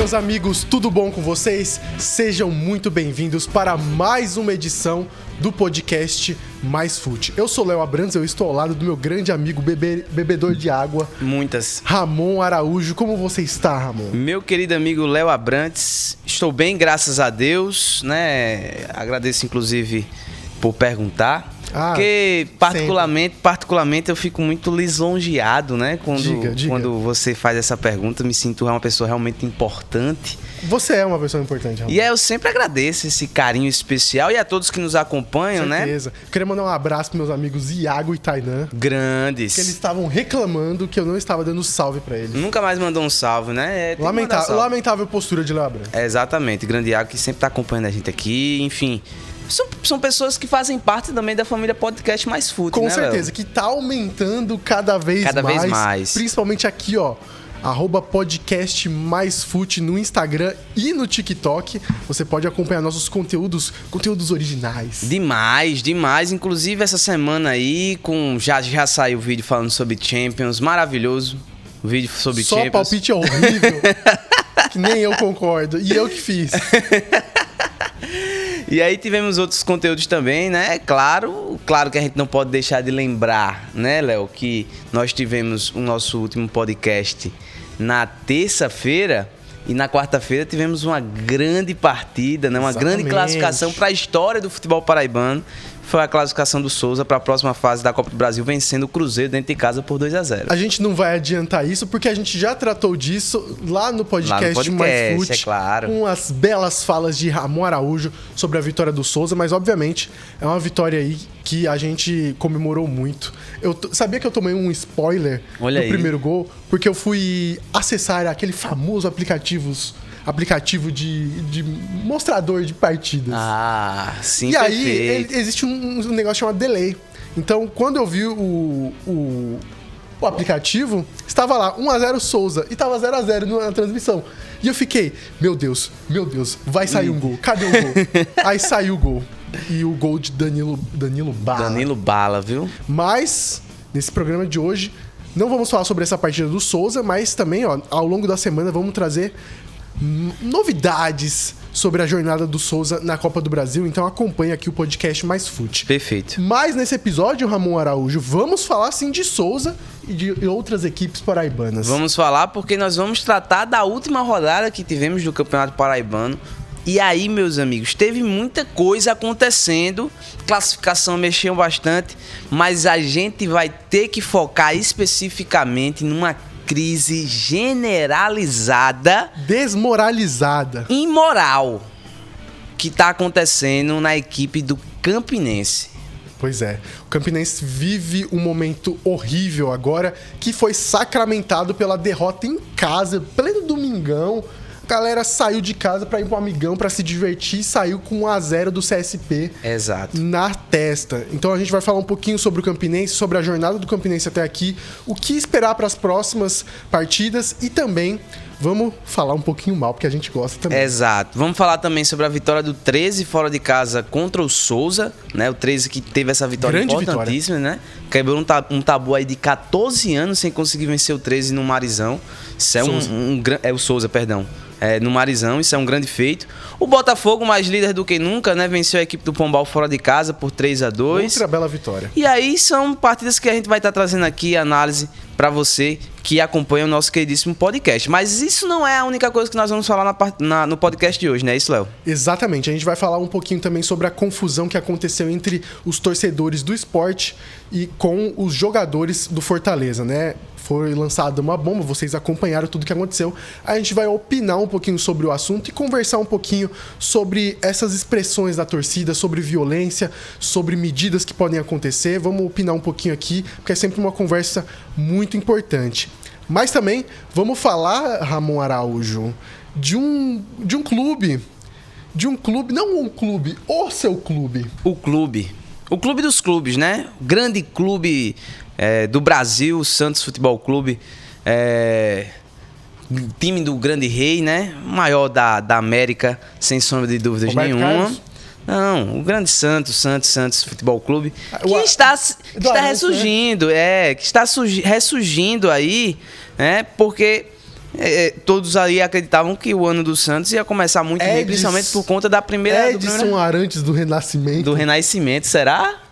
meus amigos, tudo bom com vocês? Sejam muito bem-vindos para mais uma edição do podcast Mais Fute. Eu sou Léo Abrantes, eu estou ao lado do meu grande amigo bebedor de água. Muitas. Ramon Araújo. Como você está, Ramon? Meu querido amigo Léo Abrantes, estou bem, graças a Deus, né? Agradeço, inclusive, por perguntar. Porque, particularmente, eu fico muito lisonjeado, né? Quando você faz essa pergunta, me sinto uma pessoa realmente importante. Você é uma pessoa importante, Ramon. E eu sempre agradeço esse carinho especial e a todos que nos acompanham, né? Certeza. Queria mandar um abraço para meus amigos Iago e Tainan. Grandes. Que eles estavam reclamando que eu não estava dando salve para eles. Nunca mais mandou um salve, né? Lamentável postura de Léo Abrantes. Exatamente. Grande Iago que sempre está acompanhando a gente aqui, enfim... São pessoas que fazem parte também da família Podcast Mais Fute, Com né, certeza, Léo? que tá aumentando cada vez mais. Principalmente aqui, ó. @podcast Mais Fute no Instagram e no TikTok. Você pode acompanhar nossos conteúdos originais. Demais. Inclusive, essa semana aí, já saiu o vídeo falando sobre Champions. Maravilhoso. O vídeo sobre Só Champions. Palpite horrível. Que nem eu concordo. E eu que fiz. E aí tivemos outros conteúdos também, né? Claro que a gente não pode deixar de lembrar, né, Léo, que nós tivemos o nosso último podcast na terça-feira e na quarta-feira tivemos uma grande partida, né? Uma grande classificação para a história do futebol paraibano. Foi a classificação do Souza para a próxima fase da Copa do Brasil, vencendo o Cruzeiro dentro de casa por 2-0. A gente não vai adiantar isso, porque a gente já tratou disso lá no podcast Mais Fute, é claro. Com as belas falas de Ramon Araújo sobre a vitória do Souza, mas obviamente é uma vitória aí que a gente comemorou muito. Sabia que eu tomei um spoiler no primeiro gol? Porque eu fui acessar aquele famoso aplicativo de mostrador de partidas. Ah, sim, E perfeito. aí existe um negócio chamado delay. Então, quando eu vi o aplicativo, estava lá 1-0 Souza e estava 0-0 na transmissão. E eu fiquei, meu Deus, vai sair um gol. Cadê o gol? Aí saiu o gol. E o gol de Danilo Bala. Danilo Bala, viu? Mas, nesse programa de hoje, não vamos falar sobre essa partida do Souza, mas também, ó, ao longo da semana, vamos trazer novidades sobre a jornada do Souza na Copa do Brasil, então acompanhe aqui o podcast Mais Fute. Perfeito. Mas nesse episódio, Ramon Araújo, vamos falar sim de Souza e de outras equipes paraibanas. Vamos falar porque nós vamos tratar da última rodada que tivemos do Campeonato Paraibano. E aí, meus amigos, teve muita coisa acontecendo, classificação mexeu bastante, mas a gente vai ter que focar especificamente numa crise generalizada, desmoralizada, imoral, que está acontecendo na equipe do Campinense. Pois é, o Campinense vive um momento horrível agora, que foi sacramentado pela derrota em casa, pleno domingão. A galera saiu de casa para ir pro amigão, para se divertir, e saiu com 1-0 do CSP. Exato. Na testa. Então a gente vai falar um pouquinho sobre o Campinense, sobre a jornada do Campinense até aqui, o que esperar para as próximas partidas e também vamos falar um pouquinho mal, porque a gente gosta também. Exato. Vamos falar também sobre a vitória do 13 fora de casa contra o Souza, né? O 13 que teve essa vitória importantíssima, né? Quebrou um tabu aí de 14 anos sem conseguir vencer o 13 no Marizão. Isso é o Souza, perdão. No Marizão, isso é um grande feito. O Botafogo, mais líder do que nunca, né? Venceu a equipe do Pombal fora de casa por 3-2. Outra bela vitória. E aí são partidas que a gente vai estar trazendo aqui, análise para você que acompanha o nosso queridíssimo podcast. Mas isso não é a única coisa que nós vamos falar no podcast de hoje, né? Isso, Léo? Exatamente. A gente vai falar um pouquinho também sobre a confusão que aconteceu entre os torcedores do Sport e com os jogadores do Fortaleza, né? Foi lançada uma bomba, vocês acompanharam tudo que aconteceu. A gente vai opinar um pouquinho sobre o assunto e conversar um pouquinho sobre essas expressões da torcida, sobre violência, sobre medidas que podem acontecer. Vamos opinar um pouquinho aqui, porque é sempre uma conversa muito importante. Mas também vamos falar, Ramon Araújo, de um clube. Não um clube, o seu clube. O clube dos clubes, né? O grande clube do Brasil, o Santos Futebol Clube, time do Grande Rei, né? O maior da América, sem sombra de dúvidas nenhuma. Carlos? Não, o grande Santos Futebol Clube, que está ressurgindo, que está ressurgindo aí, né? Porque todos aí acreditavam que o ano do Santos ia começar muito bem, principalmente por conta da primeira... Edson Arantes do Renascimento. Do Renascimento, será?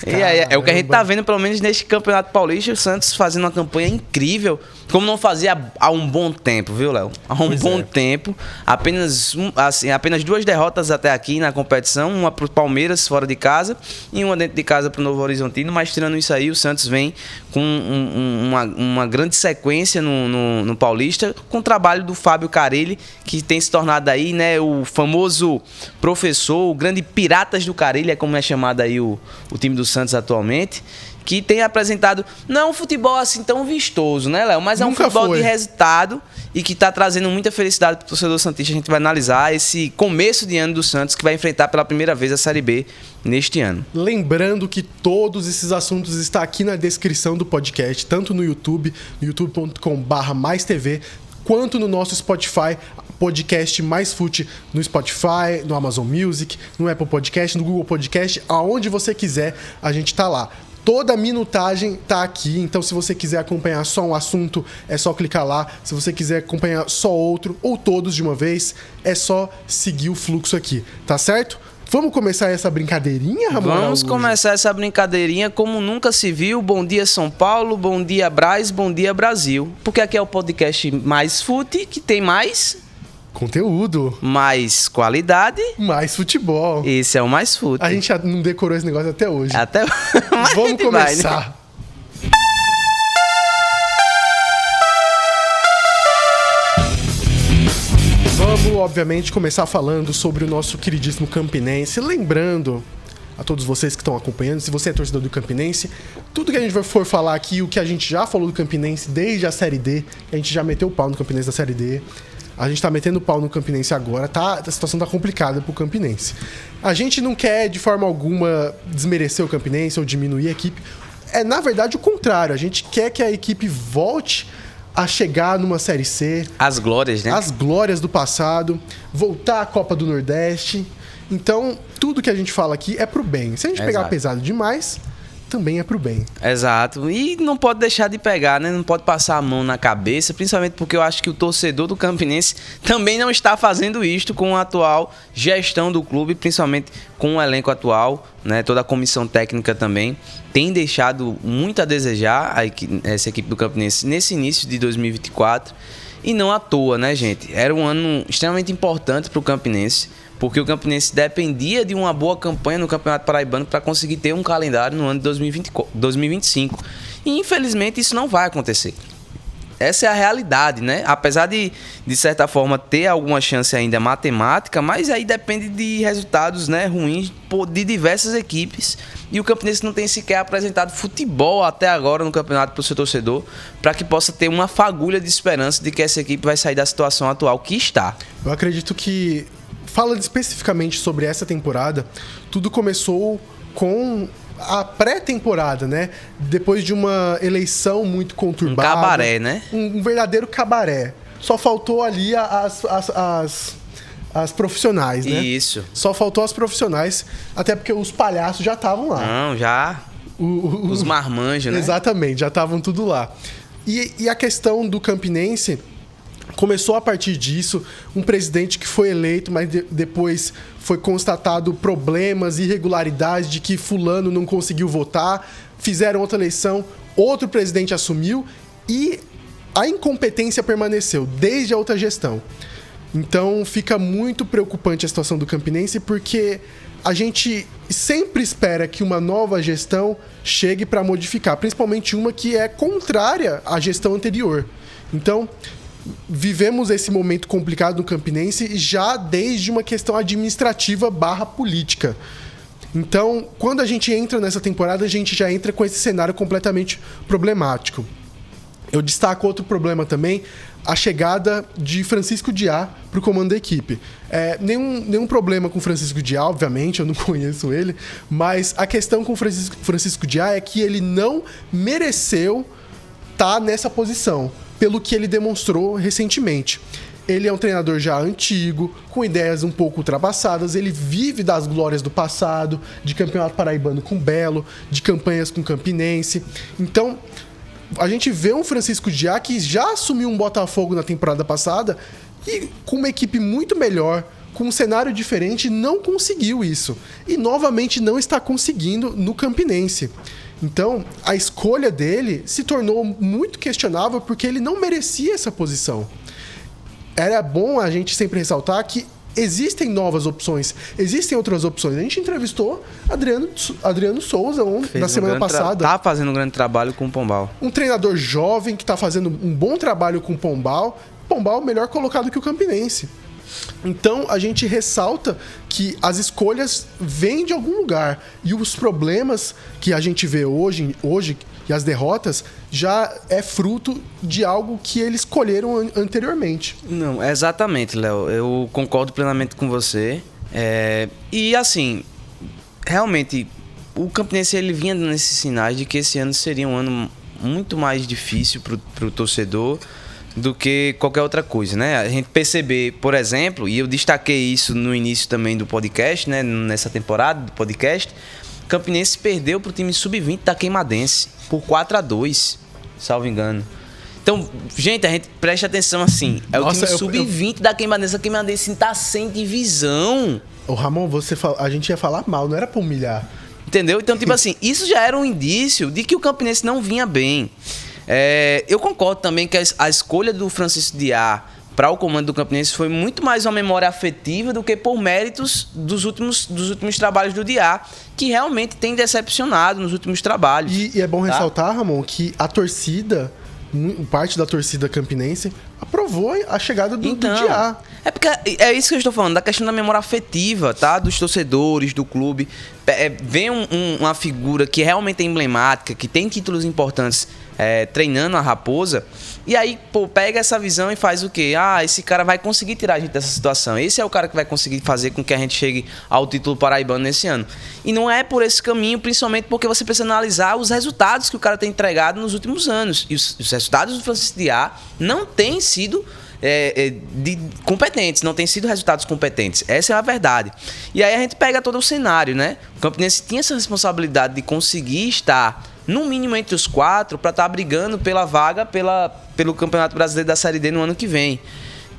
E aí, é o que a gente tá vendo, pelo menos neste Campeonato Paulista, o Santos fazendo uma campanha incrível, como não fazia há um bom tempo, viu, Léo? Há um bom tempo. Apenas 2 derrotas até aqui na competição, uma pro Palmeiras fora de casa e uma dentro de casa pro Novo Horizontino, mas tirando isso aí, o Santos vem com uma grande sequência no Paulista, com o trabalho do Fábio Carelli, que tem se tornado aí, né, o famoso professor, o grande Piratas do Carelli, é como é chamado aí o time do Santos atualmente, que tem apresentado, não é um futebol assim tão vistoso, né, Léo? Mas é um futebol de resultado e que está trazendo muita felicidade para o torcedor santista. A gente vai analisar esse começo de ano do Santos, que vai enfrentar pela primeira vez a Série B neste ano. Lembrando que todos esses assuntos estão aqui na descrição do podcast, tanto no YouTube, no youtube.com/maistv, quanto no nosso Spotify, podcast Mais Fute, no Spotify, no Amazon Music, no Apple Podcast, no Google Podcast, aonde você quiser, a gente tá lá. Toda a minutagem tá aqui, então se você quiser acompanhar só um assunto, é só clicar lá. Se você quiser acompanhar só outro, ou todos de uma vez, é só seguir o fluxo aqui, tá certo? Vamos começar essa brincadeirinha, Ramon? Vamos começar essa brincadeirinha como nunca se viu. Bom dia, São Paulo, bom dia, Brás, bom dia, Brasil. Porque aqui é o podcast Mais Fute, que tem mais... conteúdo. Mais qualidade. Mais futebol. Esse é o Mais Fute. A gente já não decorou esse negócio até hoje. Vamos começar. Vai, né? Vamos, obviamente, começar falando sobre o nosso queridíssimo Campinense. Lembrando a todos vocês que estão acompanhando, se você é torcedor do Campinense, tudo que a gente for falar aqui, o que a gente já falou do Campinense desde a Série D, a gente já meteu o pau no Campinense da Série D, a gente tá metendo o pau no Campinense agora, a situação tá complicada pro Campinense. A gente não quer, de forma alguma, desmerecer o Campinense ou diminuir a equipe. É, na verdade, o contrário. A gente quer que a equipe volte a chegar numa Série C. As glórias, né? As glórias do passado. Voltar à Copa do Nordeste. Então, tudo que a gente fala aqui é pro bem. Se a gente pegar pesado demais, também é pro bem. Exato. E não pode deixar de pegar, né? Não pode passar a mão na cabeça, principalmente porque eu acho que o torcedor do Campinense também não está fazendo isto com a atual gestão do clube, principalmente com o elenco atual, né? Toda a comissão técnica também tem deixado muito a desejar essa equipe do Campinense nesse início de 2024. E não à toa, né, gente? Era um ano extremamente importante para o Campinense, porque o Campinense dependia de uma boa campanha no Campeonato Paraibano para conseguir ter um calendário no ano de 2025. E, infelizmente, isso não vai acontecer. Essa é a realidade, né? Apesar de certa forma, ter alguma chance ainda matemática, mas aí depende de resultados, né, ruins de diversas equipes. E o Campinense não tem sequer apresentado futebol até agora no campeonato para o seu torcedor, para que possa ter uma fagulha de esperança de que essa equipe vai sair da situação atual que está. Eu acredito que, falando especificamente sobre essa temporada, tudo começou com a pré-temporada, né? Depois de uma eleição muito conturbada. Um cabaré, né? Um verdadeiro cabaré. Só faltou ali as profissionais, né? Isso. Só faltou as profissionais, até porque os palhaços já estavam lá. Não, já. Os marmanjos, né? Exatamente, já estavam tudo lá. E a questão do Campinense começou a partir disso, um presidente que foi eleito, mas depois foi constatado problemas, irregularidades de que fulano não conseguiu votar, fizeram outra eleição, outro presidente assumiu e a incompetência permaneceu desde a outra gestão. Então fica muito preocupante a situação do Campinense, porque a gente sempre espera que uma nova gestão chegue para modificar, principalmente uma que é contrária à gestão anterior. Então, vivemos esse momento complicado no Campinense já desde uma questão administrativa / política. Então, quando a gente entra nessa temporada, a gente já entra com esse cenário completamente problemático. Eu destaco outro problema também, a chegada de Francisco Diá para o comando da equipe. Nenhum problema com Francisco Diá, obviamente, eu não conheço ele, mas a questão com Francisco Diá é que ele não mereceu estar nessa posição, pelo que ele demonstrou recentemente. Ele é um treinador já antigo, com ideias um pouco ultrapassadas, ele vive das glórias do passado, de campeonato paraibano com Belo, de campanhas com Campinense. Então, a gente vê um Francisco Diá que já assumiu um Botafogo na temporada passada e com uma equipe muito melhor, com um cenário diferente, não conseguiu isso. E novamente não está conseguindo no Campinense. Então, a escolha dele se tornou muito questionável porque ele não merecia essa posição. Era bom a gente sempre ressaltar que existem novas opções, existem outras opções. A gente entrevistou Adriano Souza na semana passada. Tá fazendo um grande trabalho com o Pombal. Um treinador jovem que está fazendo um bom trabalho com o Pombal. Pombal melhor colocado que o Campinense. Então, a gente ressalta que as escolhas vêm de algum lugar. E os problemas que a gente vê hoje e as derrotas, já é fruto de algo que eles escolheram anteriormente. Não, exatamente, Léo. Eu concordo plenamente com você. E, assim, realmente, o Campinense ele vinha dando esses sinais de que esse ano seria um ano muito mais difícil para o torcedor do que qualquer outra coisa, né? A gente perceber, por exemplo, e eu destaquei isso no início também do podcast, né? Nessa temporada do podcast, Campinense perdeu para o time sub-20 da Queimadense por 4-2, salvo engano. Então, gente, a gente preste atenção assim. Nossa, o time sub-20 da Queimadense. A Queimadense tá sem divisão. Ô Ramon, a gente ia falar mal, não era para humilhar. Entendeu? Então, tipo assim, isso já era um indício de que o Campinense não vinha bem. Eu concordo também que a escolha do Francisco Diá para o comando do Campinense foi muito mais uma memória afetiva do que por méritos dos últimos trabalhos do Diá, que realmente tem decepcionado nos últimos trabalhos. E é bom ressaltar, Ramon, que a torcida, parte da torcida campinense, aprovou a chegada do Diá. É porque é isso que eu estou falando, da questão da memória afetiva, tá? Dos torcedores, do clube. Vem uma figura que realmente é emblemática, que tem títulos importantes treinando a Raposa, e aí, pega essa visão e faz o quê? Esse cara vai conseguir tirar a gente dessa situação. Esse é o cara que vai conseguir fazer com que a gente chegue ao título paraibano nesse ano. E não é por esse caminho, principalmente porque você precisa analisar os resultados que o cara tem entregado nos últimos anos. E os resultados do Francisco Diá não têm sido competentes, não têm sido resultados competentes. Essa é a verdade. E aí a gente pega todo o cenário, né? O Campinense tinha essa responsabilidade de conseguir estar no mínimo entre os 4 para estar brigando pela vaga pelo Campeonato Brasileiro da Série D no ano que vem.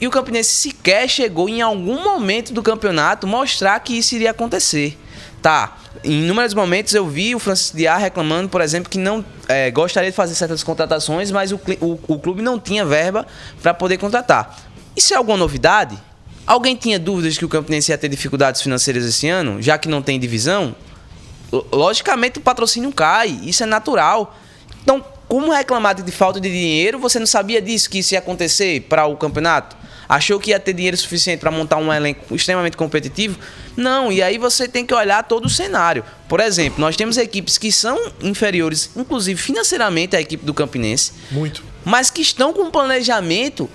E o Campinense sequer chegou em algum momento do campeonato mostrar que isso iria acontecer. Tá, em inúmeros momentos eu vi o Francisco Diá reclamando, por exemplo, que não gostaria de fazer certas contratações, mas o clube não tinha verba para poder contratar. Isso é alguma novidade? Alguém tinha dúvidas que o Campinense ia ter dificuldades financeiras esse ano, já que não tem divisão? Logicamente o patrocínio cai, isso é natural. Então, como reclamar de falta de dinheiro, você não sabia disso, que isso ia acontecer para o campeonato? Achou que ia ter dinheiro suficiente para montar um elenco extremamente competitivo? Não, e aí você tem que olhar todo o cenário. Por exemplo, nós temos equipes que são inferiores, inclusive financeiramente, à equipe do Campinense. Muito. Mas que estão com um planejamento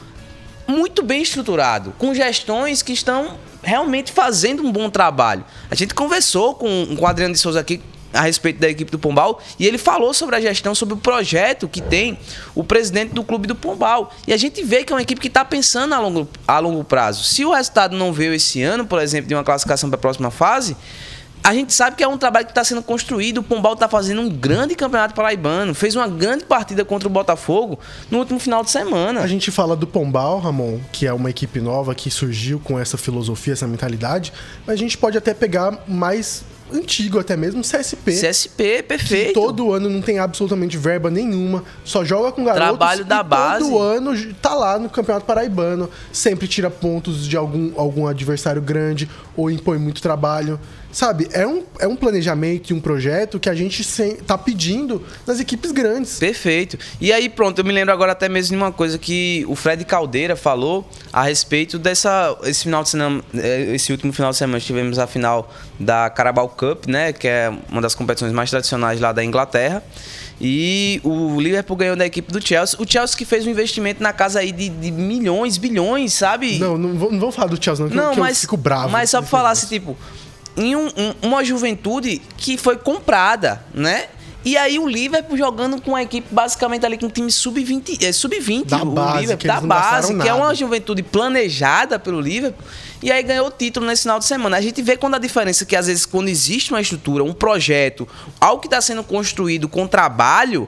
muito bem estruturado, com gestões que estão realmente fazendo um bom trabalho. A gente conversou com o Adriano de Souza aqui a respeito da equipe do Pombal e ele falou sobre a gestão, sobre o projeto que tem o presidente do clube do Pombal. E a gente vê que é uma equipe que está pensando a longo prazo. Se o resultado não veio esse ano, por exemplo, de uma classificação para a próxima fase, a gente sabe que é um trabalho que está sendo construído. O Pombal está fazendo um grande campeonato paraibano, fez uma grande partida contra o Botafogo no último final de semana. A gente fala do Pombal, Ramon, que é uma equipe nova que surgiu com essa filosofia, essa mentalidade, mas a gente pode até pegar mais antigo, até mesmo CSP. CSP, perfeito. Que todo ano não tem absolutamente verba nenhuma, só joga com garotos. Trabalho da base. Todo ano tá lá no Campeonato Paraibano, sempre tira pontos de algum adversário grande ou impõe muito trabalho. Sabe, é um planejamento e um projeto que a gente tá pedindo nas equipes grandes. Perfeito. E aí, pronto, eu me lembro agora até mesmo de uma coisa que o Fred Caldeira falou a respeito esse final de semana, esse último final de semana tivemos a final da Carabao Cup, né, que é uma das competições mais tradicionais lá da Inglaterra. E o Liverpool ganhou da equipe do Chelsea. O Chelsea que fez um investimento na casa aí de milhões, bilhões, sabe? Não vou falar do Chelsea não, eu fico bravo. Mas só pra falar assim, tipo, em uma juventude que foi comprada, né? E aí o Liverpool jogando com a equipe basicamente ali com um time sub-20, da base, Liverpool, da base, que é uma juventude planejada pelo Liverpool, e aí ganhou o título nesse final de semana. A gente vê quando a diferença que às vezes quando existe uma estrutura, um projeto, algo que está sendo construído com trabalho,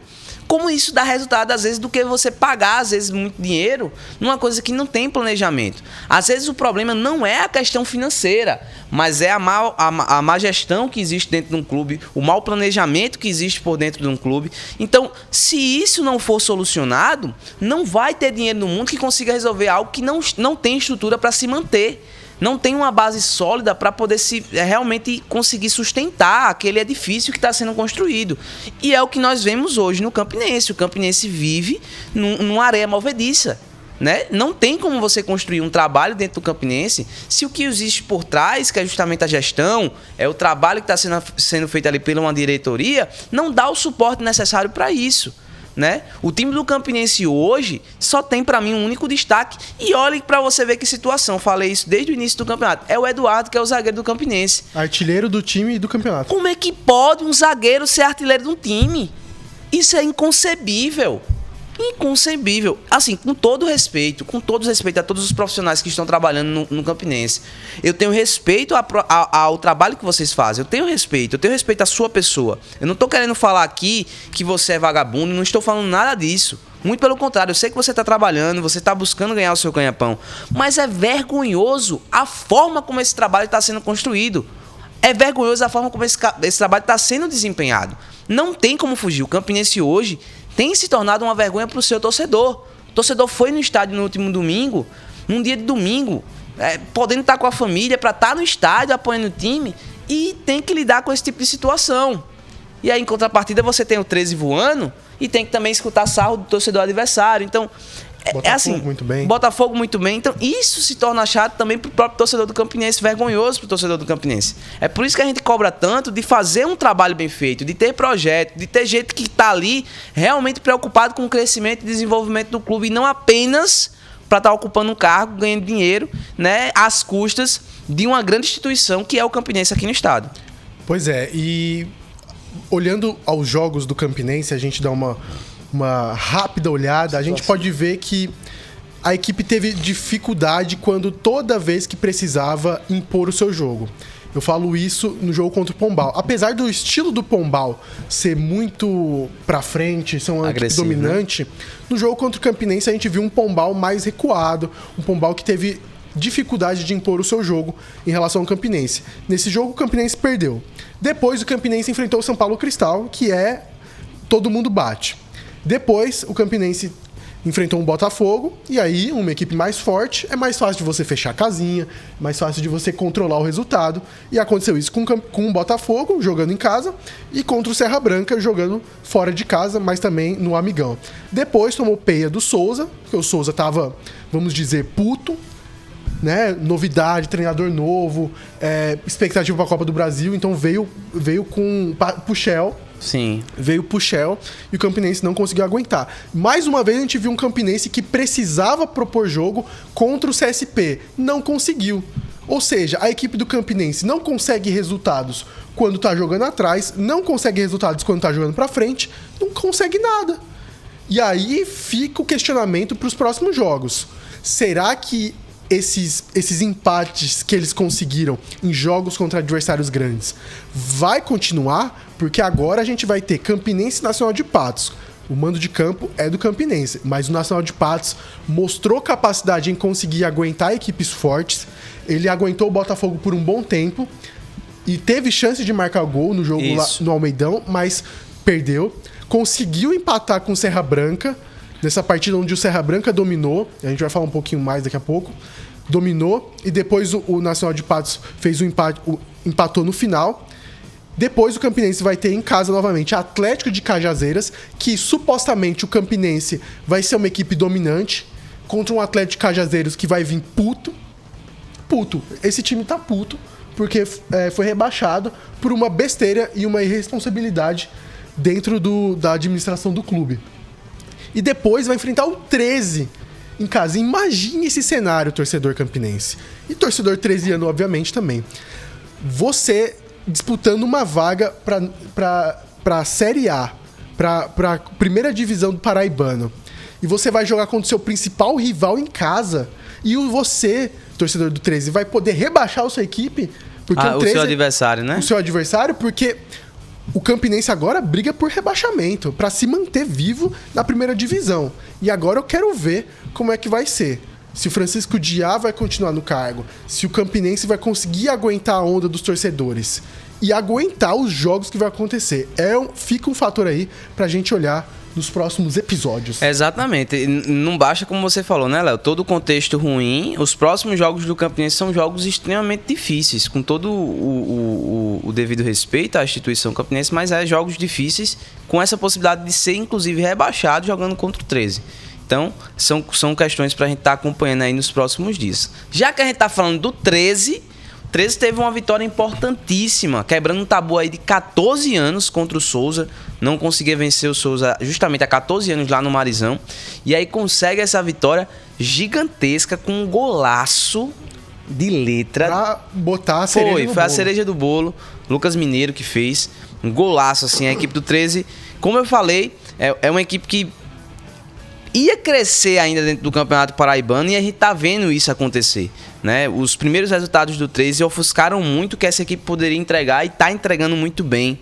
como isso dá resultado, às vezes, do que você pagar, às vezes, muito dinheiro numa coisa que não tem planejamento. Às vezes, o problema não é a questão financeira, mas é a má gestão que existe dentro de um clube, o mau planejamento que existe por dentro de um clube. Então, se isso não for solucionado, não vai ter dinheiro no mundo que consiga resolver algo que não tem estrutura para se manter. Não tem uma base sólida para poder realmente conseguir sustentar aquele edifício que está sendo construído. E é o que nós vemos hoje no Campinense. O Campinense vive numa areia movediça, né? Não tem como você construir um trabalho dentro do Campinense se o que existe por trás, que é justamente a gestão, é o trabalho que está sendo feito ali pela uma diretoria, não dá o suporte necessário para isso. Né? O time do Campinense hoje só tem para mim um único destaque, e olhe para você ver que situação, falei isso desde o início do campeonato, é o Eduardo, que é o zagueiro do Campinense, artilheiro do time e do campeonato. Como é que pode um zagueiro ser artilheiro de um time? Isso é inconcebível. Inconcebível. Assim, com todo respeito a todos os profissionais que estão trabalhando no Campinense, eu tenho respeito ao trabalho que vocês fazem, eu tenho respeito à sua pessoa. Eu não estou querendo falar aqui que você é vagabundo, não estou falando nada disso. Muito pelo contrário, eu sei que você está trabalhando, você está buscando ganhar o seu ganha-pão, mas é vergonhoso a forma como esse trabalho está sendo construído. É vergonhoso a forma como esse trabalho está sendo desempenhado. Não tem como fugir. O Campinense hoje tem se tornado uma vergonha para o seu torcedor. O torcedor foi no estádio no último domingo, num dia de domingo, podendo estar com a família para estar no estádio apoiando o time, e tem que lidar com esse tipo de situação. E aí, em contrapartida, você tem o 13 voando e tem que também escutar sarro do torcedor adversário. Então, Botafogo assim, muito bem. Botafogo muito bem. Então, isso se torna chato também pro próprio torcedor do Campinense, vergonhoso pro torcedor do Campinense. É por isso que a gente cobra tanto de fazer um trabalho bem feito, de ter projeto, de ter gente que tá ali realmente preocupado com o crescimento e desenvolvimento do clube, e não apenas para estar ocupando um cargo, ganhando dinheiro, né, às custas de uma grande instituição que é o Campinense aqui no estado. Pois é, e olhando aos jogos do Campinense, a gente dá uma rápida olhada, a gente pode ver que a equipe teve dificuldade quando toda vez que precisava impor o seu jogo. Eu falo isso no jogo contra o Pombal. Apesar do estilo do Pombal ser muito pra frente, ser uma equipe dominante, né? No jogo contra o Campinense a gente viu um Pombal mais recuado, um Pombal que teve dificuldade de impor o seu jogo em relação ao Campinense. Nesse jogo o Campinense perdeu. Depois o Campinense enfrentou o São Paulo Cristal, que é todo mundo bate. Depois, o Campinense enfrentou um Botafogo, e aí, uma equipe mais forte, é mais fácil de você fechar a casinha, mais fácil de você controlar o resultado, e aconteceu isso com o Botafogo, jogando em casa, e contra o Serra Branca, jogando fora de casa, mas também no Amigão. Depois, tomou peia do Souza, porque o Souza tava, vamos dizer, puto, né? Novidade, treinador novo, expectativa para a Copa do Brasil, então veio com o Shell. Sim. Veio pro Shell e o Campinense não conseguiu aguentar. Mais uma vez a gente viu um Campinense que precisava propor jogo contra o CSP. Não conseguiu. Ou seja, a equipe do Campinense não consegue resultados quando tá jogando atrás, não consegue resultados quando tá jogando pra frente, não consegue nada. E aí fica o questionamento pros próximos jogos. Será que esses empates que eles conseguiram em jogos contra adversários grandes vai continuar? Porque agora a gente vai ter Campinense e Nacional de Patos. O mando de campo é do Campinense, mas o Nacional de Patos mostrou capacidade em conseguir aguentar equipes fortes. Ele aguentou o Botafogo por um bom tempo e teve chance de marcar gol no jogo lá no Almeidão, mas perdeu. Conseguiu empatar com o Serra Branca, nessa partida onde o Serra Branca dominou, a gente vai falar um pouquinho mais daqui a pouco, dominou, e depois o Nacional de Patos fez o empate, empatou no final. Depois o Campinense vai ter em casa novamente Atlético de Cajazeiras, que supostamente o Campinense vai ser uma equipe dominante, contra um Atlético de Cajazeiras que vai vir puto. Esse time tá puto, porque foi rebaixado por uma besteira e uma irresponsabilidade dentro da administração do clube. E depois vai enfrentar o 13 em casa. Imagine esse cenário, torcedor campinense. E torcedor 13ano, obviamente, também. Você disputando uma vaga para a Série A, para a primeira divisão do Paraibano. E você vai jogar contra o seu principal rival em casa. E você, torcedor do 13, vai poder rebaixar a sua equipe. Porque o seu adversário, né? O seu adversário, porque o Campinense agora briga por rebaixamento, para se manter vivo na primeira divisão. E agora eu quero ver como é que vai ser. Se o Francisco Diá vai continuar no cargo, se o Campinense vai conseguir aguentar a onda dos torcedores e aguentar os jogos que vai acontecer. Fica um fator aí pra gente olhar nos próximos episódios. Exatamente. Não basta, como você falou, né, Léo? Todo o contexto ruim. Os próximos jogos do Campinense são jogos extremamente difíceis, com todo o devido respeito à instituição campinense, mas jogos difíceis, com essa possibilidade de ser, inclusive, rebaixado jogando contra o 13. Então, são questões pra gente estar acompanhando aí nos próximos dias. Já que a gente tá falando do 13... O 13 teve uma vitória importantíssima, quebrando um tabu aí de 14 anos contra o Souza. Não conseguia vencer o Souza justamente há 14 anos lá no Marizão. E aí consegue essa vitória gigantesca com um golaço de letra. Pra botar a cereja no bolo. Foi a cereja do bolo. Lucas Mineiro que fez. Um golaço, assim, a equipe do 13. Como eu falei, é uma equipe que ia crescer ainda dentro do Campeonato Paraibano e a gente tá vendo isso acontecer, né? Os primeiros resultados do 13 ofuscaram muito o que essa equipe poderia entregar e tá entregando muito bem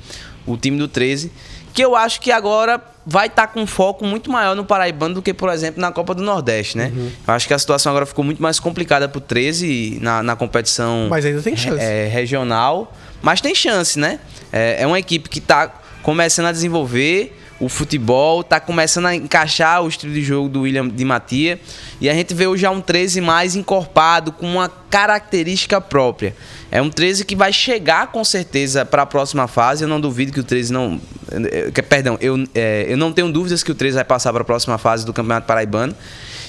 o time do 13, que eu acho que agora vai estar com um foco muito maior no Paraibano do que, por exemplo, na Copa do Nordeste, né? Uhum. Eu acho que a situação agora ficou muito mais complicada pro 13 na competição, mas ainda tem chance. Regional, mas tem chance, né? É uma equipe que tá começando a desenvolver o futebol, tá começando a encaixar o estilo de jogo do William Di Matia, e a gente vê hoje já um 13 mais encorpado, com uma característica própria. É um 13 que vai chegar com certeza para a próxima fase. Eu não duvido que o 13 não... Perdão, eu não tenho dúvidas que o 13 vai passar para a próxima fase do Campeonato Paraibano.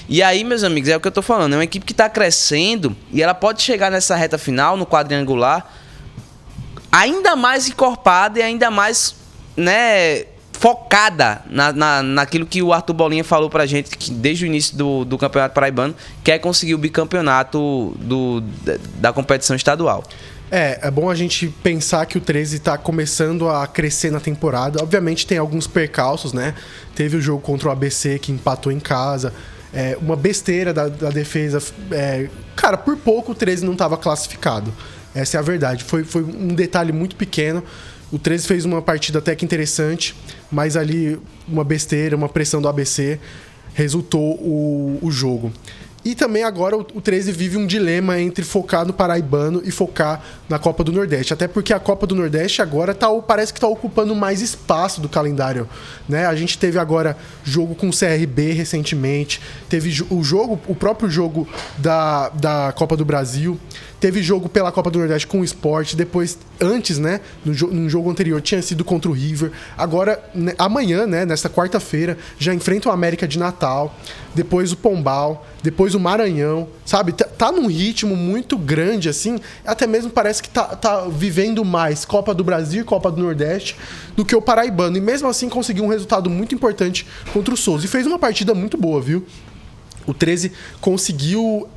E aí, meus amigos, é o que eu tô falando, é uma equipe que tá crescendo e ela pode chegar nessa reta final, no quadrangular, ainda mais encorpada e ainda mais, né, focada naquilo que o Arthur Bolinha falou pra gente, que desde o início do Campeonato Paraibano quer conseguir o bicampeonato da competição estadual. É bom a gente pensar que o 13 está começando a crescer na temporada. Obviamente tem alguns percalços, né? Teve o jogo contra o ABC que empatou em casa. Uma besteira da defesa. Cara, por pouco o 13 não estava classificado. Essa é a verdade. Foi um detalhe muito pequeno. O 13 fez uma partida até que interessante, mas ali uma besteira, uma pressão do ABC resultou o jogo. E também agora o 13 vive um dilema entre focar no Paraibano e focar na Copa do Nordeste. Até porque a Copa do Nordeste agora parece que está ocupando mais espaço do calendário, né? A gente teve agora jogo com o CRB recentemente, teve o próprio jogo da Copa do Brasil, teve jogo pela Copa do Nordeste com o Sport, depois, antes, né, no jogo anterior tinha sido contra o River. Agora, amanhã, né, nesta quarta-feira, já enfrenta o América de Natal, depois o Pombal, depois o Maranhão, sabe? Tá num ritmo muito grande, assim, até mesmo parece que tá vivendo mais Copa do Brasil e Copa do Nordeste do que o Paraibano. E mesmo assim conseguiu um resultado muito importante contra o Souza. E fez uma partida muito boa, viu? O 13 conseguiu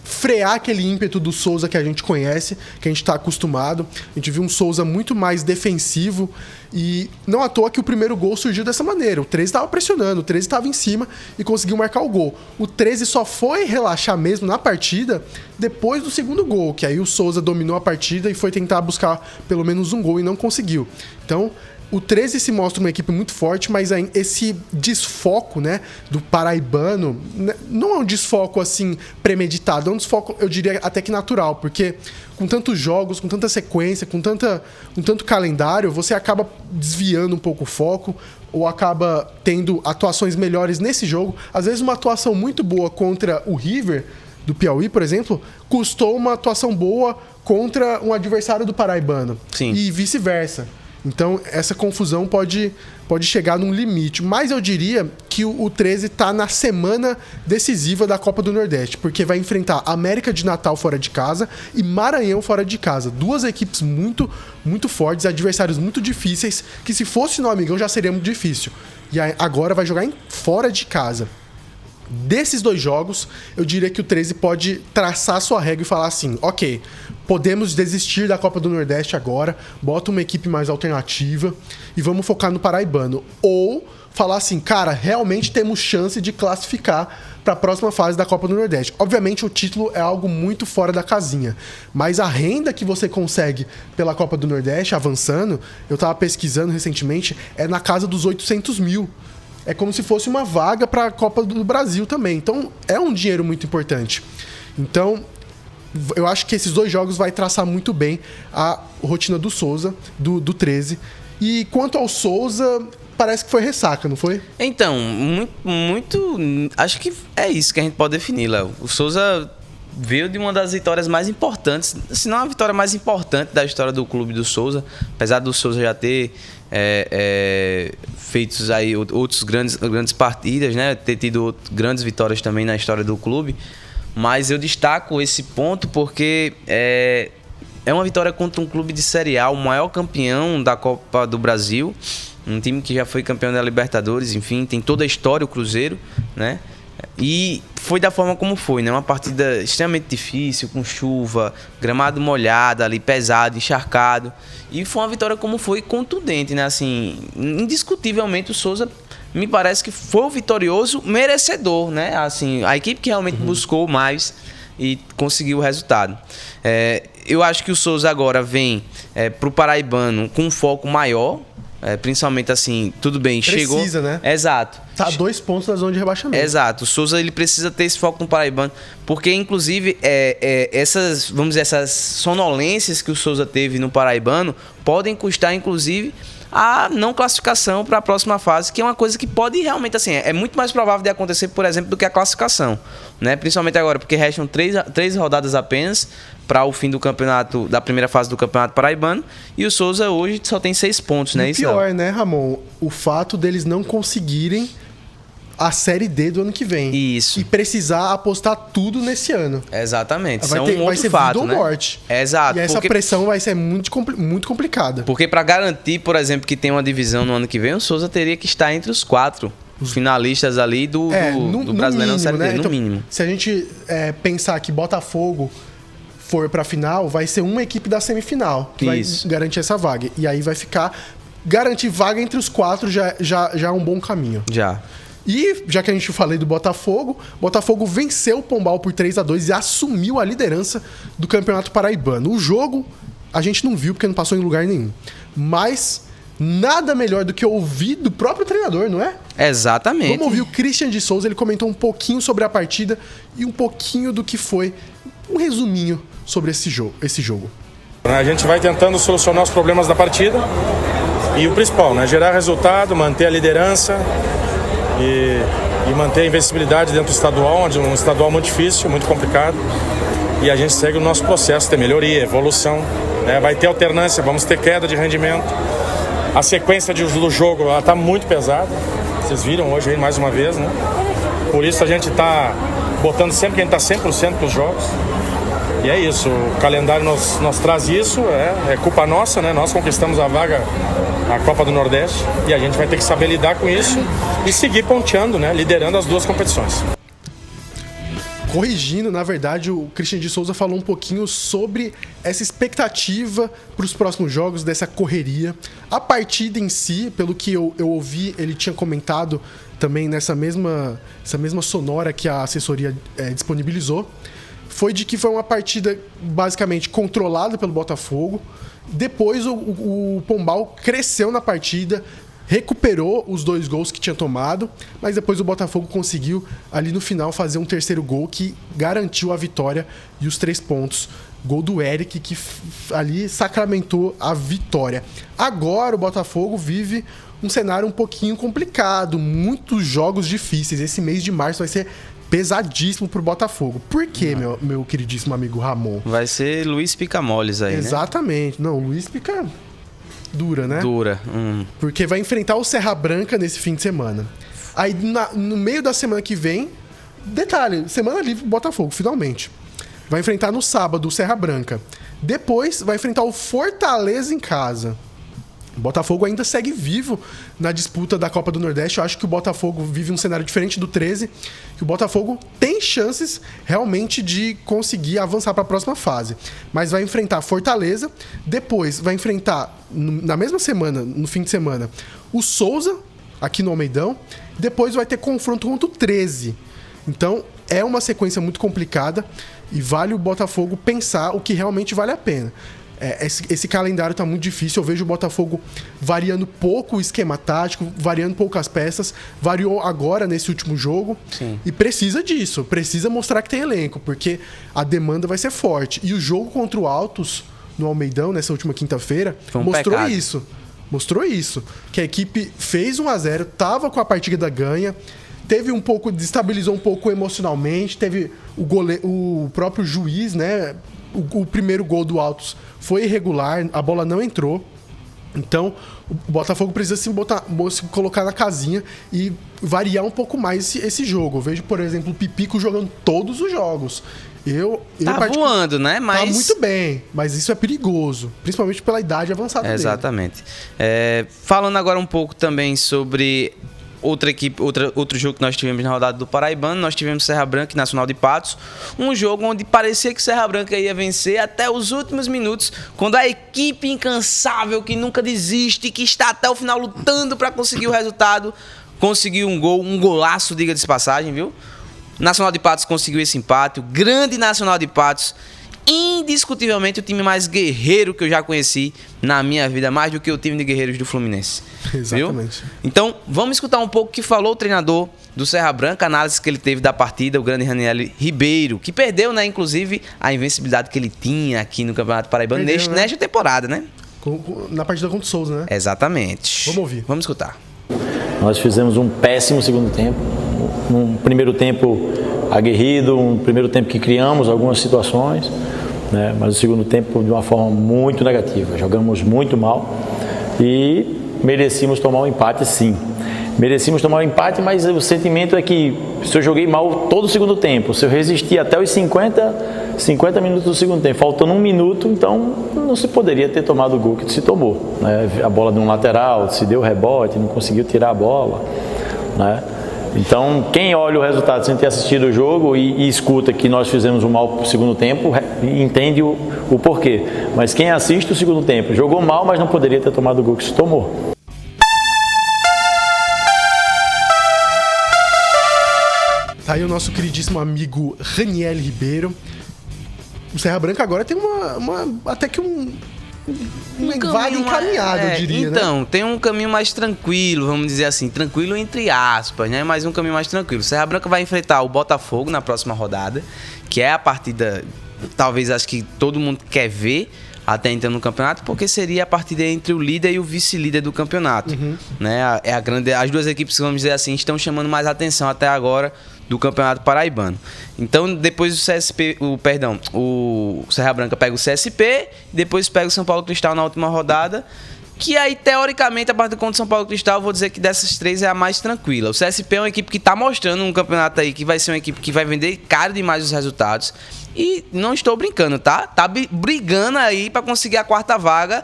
frear aquele ímpeto do Souza que a gente conhece, que a gente está acostumado. A gente viu um Souza muito mais defensivo e não à toa que o primeiro gol surgiu dessa maneira. O 13 estava pressionando, o 13 estava em cima e conseguiu marcar o gol. O 13 só foi relaxar mesmo na partida depois do segundo gol, que aí o Souza dominou a partida e foi tentar buscar pelo menos um gol e não conseguiu. Então, o 13 se mostra uma equipe muito forte, mas esse desfoco, né, do Paraibano não é um desfoco assim premeditado, é um desfoco, eu diria, até que natural, porque com tantos jogos, com tanta sequência, com tanto calendário, você acaba desviando um pouco o foco ou acaba tendo atuações melhores nesse jogo. Às vezes uma atuação muito boa contra o River do Piauí, por exemplo, custou uma atuação boa contra um adversário do Paraibano. Sim. E vice-versa. Então, essa confusão pode chegar num limite. Mas eu diria que o 13 está na semana decisiva da Copa do Nordeste, porque vai enfrentar América de Natal fora de casa e Maranhão fora de casa. Duas equipes muito, muito fortes, adversários muito difíceis, que se fosse no Amigão já seria muito difícil. E agora vai jogar fora de casa. Desses dois jogos, eu diria que o 13 pode traçar sua regra e falar assim: ok, podemos desistir da Copa do Nordeste agora, bota uma equipe mais alternativa e vamos focar no Paraibano. Ou falar assim, cara, realmente temos chance de classificar para a próxima fase da Copa do Nordeste. Obviamente, o título é algo muito fora da casinha, mas a renda que você consegue pela Copa do Nordeste, avançando, eu estava pesquisando recentemente, é na casa dos 800 mil. É como se fosse uma vaga para a Copa do Brasil também. Então, é um dinheiro muito importante. Então, eu acho que esses 2 jogos vai traçar muito bem a rotina do Souza, do 13. E quanto ao Souza, parece que foi ressaca, não foi? Então, muito. Acho que é isso que a gente pode definir, Léo. O Souza veio de uma das vitórias mais importantes, se não a vitória mais importante da história do clube do Souza. Apesar do Souza já ter feitos aí outros grandes partidas, né? Ter tido grandes vitórias também na história do clube. Mas eu destaco esse ponto porque é uma vitória contra um clube de Série A, o maior campeão da Copa do Brasil, um time que já foi campeão da Libertadores, enfim, tem toda a história, o Cruzeiro, né? E foi da forma como foi, né? Uma partida extremamente difícil, com chuva, gramado molhado ali, pesado, encharcado. E foi uma vitória como foi, contundente, né? Assim, indiscutivelmente o Souza me parece que foi o vitorioso merecedor, né? Assim, a equipe que realmente buscou mais e conseguiu o resultado. Eu acho que o Souza agora vem para o Paraibano com um foco maior, principalmente assim, tudo bem, chegou... Precisa, né? Exato. Tá 2 pontos na zona de rebaixamento. Exato. O Souza ele precisa ter esse foco no Paraibano, porque inclusive essas, vamos dizer, essas sonolências que o Souza teve no Paraibano podem custar inclusive a não classificação para a próxima fase, que é uma coisa que pode realmente, assim, é muito mais provável de acontecer, por exemplo, do que a classificação, né? Principalmente agora, porque restam 3 rodadas apenas para o fim do campeonato, da primeira fase do Campeonato Paraibano, e o Souza hoje só tem 6 pontos, né? E pior, né, Ramon? O fato deles não conseguirem a Série D do ano que vem. Isso. E precisar apostar tudo nesse ano. Exatamente. Vai, isso é um vai ser fato, vida né? ou morte. Exato. E essa pressão vai ser muito complicada. Porque para garantir, por exemplo, que tem uma divisão no ano que vem, o Souza teria que estar entre os 4 finalistas ali do Brasileirão Série D, no mínimo. Se a gente pensar que Botafogo for pra final, vai ser uma equipe da semifinal que vai garantir essa vaga. E aí vai ficar... Garantir vaga entre os 4 já é um bom caminho. Já. E, já que a gente falei do Botafogo venceu o Pombal por 3-2 e assumiu a liderança do Campeonato Paraibano. O jogo a gente não viu porque não passou em lugar nenhum. Mas nada melhor do que ouvir do próprio treinador, não é? Exatamente. Vamos ouvir o Christian de Souza, ele comentou um pouquinho sobre a partida e um pouquinho do que foi, um resuminho sobre esse jogo. A gente vai tentando solucionar os problemas da partida e o principal, né? Gerar resultado, manter a liderança e manter a invencibilidade dentro do estadual, onde é um estadual muito difícil, muito complicado. E a gente segue o nosso processo, tem melhoria, evolução, né? Vai ter alternância, vamos ter queda de rendimento. A sequência do jogo está muito pesada, vocês viram hoje aí mais uma vez, né? Por isso a gente está botando sempre que a gente está 100% para os jogos. E é isso, o calendário nos traz isso, é culpa nossa, né? Nós conquistamos a vaga na Copa do Nordeste e a gente vai ter que saber lidar com isso e seguir ponteando, né? Liderando as 2 competições. Corrigindo, na verdade, o Christian de Souza falou um pouquinho sobre essa expectativa para os próximos jogos, dessa correria. A partida em si, pelo que eu ouvi, ele tinha comentado também essa mesma sonora que a assessoria disponibilizou, foi de que foi uma partida basicamente controlada pelo Botafogo. Depois o Pombal cresceu na partida, recuperou os 2 gols que tinha tomado, mas depois o Botafogo conseguiu ali no final fazer um terceiro gol que garantiu a vitória e os 3 pontos. Gol do Eric que ali sacramentou a vitória. Agora o Botafogo vive um cenário um pouquinho complicado, muitos jogos difíceis. Esse mês de março vai ser pesadíssimo pro Botafogo. Por quê, meu queridíssimo amigo Ramon? Vai ser Luiz Pica-Moles aí, Exatamente. Né? Não, Luiz Pica... Dura, né? Dura. Porque vai enfrentar o Serra Branca nesse fim de semana. Aí, no meio da semana que vem... Detalhe, semana livre pro Botafogo, finalmente. Vai enfrentar no sábado o Serra Branca. Depois vai enfrentar o Fortaleza em casa. O Botafogo ainda segue vivo na disputa da Copa do Nordeste. Eu acho que o Botafogo vive um cenário diferente do 13. Que o Botafogo tem chances realmente de conseguir avançar para a próxima fase. Mas vai enfrentar Fortaleza. Depois vai enfrentar, na mesma semana, no fim de semana, o Souza, aqui no Almeidão. Depois vai ter confronto contra o 13. Então, é uma sequência muito complicada e vale o Botafogo pensar o que realmente vale a pena. Esse calendário tá muito difícil. Eu vejo o Botafogo variando pouco o esquema tático, variando poucas peças. Variou agora nesse último jogo. Sim. E precisa disso. Precisa mostrar que tem elenco, porque a demanda vai ser forte. E o jogo contra o Altos, no Almeidão, nessa última quinta-feira, mostrou pecado. isso. Mostrou isso. Que a equipe fez 1-0, tava com a partida ganha, destabilizou um pouco emocionalmente, teve o próprio juiz, né? O primeiro gol do Altos foi irregular, a bola não entrou. Então, o Botafogo precisa se colocar na casinha e variar um pouco mais esse jogo. Eu vejo, por exemplo, o Pipico jogando todos os jogos. Tá voando, né? Tá muito bem, mas isso é perigoso, principalmente pela idade avançada dele. Exatamente. Falando agora um pouco também sobre outro jogo que nós tivemos na rodada do Paraibano, nós tivemos Serra Branca e Nacional de Patos, um jogo onde parecia que Serra Branca ia vencer até os últimos minutos, quando a equipe incansável, que nunca desiste, que está até o final lutando para conseguir o resultado, conseguiu um golaço, diga de passagem, viu? Nacional de Patos conseguiu esse empate, o grande Nacional de Patos, indiscutivelmente o time mais guerreiro que eu já conheci na minha vida, mais do que o time de guerreiros do Fluminense. Exatamente. Viu? Então, vamos escutar um pouco o que falou o treinador do Serra Branca, a análise que ele teve da partida, o grande Raniel Ribeiro, que perdeu, né, inclusive, a invencibilidade que ele tinha aqui no Campeonato Paraibano nesta temporada, né? Na partida contra o Souza, né? Exatamente. Vamos ouvir. Vamos escutar. Nós fizemos um péssimo segundo tempo. Um primeiro tempo aguerrido, um primeiro tempo que criamos algumas situações, né? Mas o segundo tempo de uma forma muito negativa. Jogamos muito mal e merecíamos tomar um empate, sim. Merecíamos tomar um empate, mas o sentimento é que se eu joguei mal todo o segundo tempo, se eu resisti até os 50 minutos do segundo tempo, faltando um minuto, então não se poderia ter tomado o gol que se tomou, né? A bola de um lateral, se deu rebote, não conseguiu tirar a bola, né? Então, quem olha o resultado sem ter assistido o jogo e escuta que nós fizemos um mau segundo tempo, entende o porquê. Mas quem assiste o segundo tempo, jogou mal, mas não poderia ter tomado o gol que se tomou. Tá aí o nosso queridíssimo amigo Raniel Ribeiro. O Serra Branca agora tem até que um vaga encaminhado, eu diria, então, né? tem um caminho mais tranquilo, vamos dizer assim, tranquilo entre aspas, né? Mas um caminho mais tranquilo. O Serra Branca vai enfrentar o Botafogo na próxima rodada, que é a partida, talvez acho que todo mundo quer ver até então no campeonato, porque seria a partida entre o líder e o vice-líder do campeonato, né? As duas equipes, vamos dizer assim, estão chamando mais atenção até agora do Campeonato Paraibano. Então, depois o Serra Branca pega o CSP, depois pega o São Paulo Cristal na última rodada, que aí, teoricamente, a partida contra o São Paulo Cristal, eu vou dizer que dessas três é a mais tranquila. O CSP é uma equipe que está mostrando um campeonato aí que vai ser uma equipe que vai vender caro demais os resultados. E não estou brincando, tá? Tá brigando aí para conseguir a quarta vaga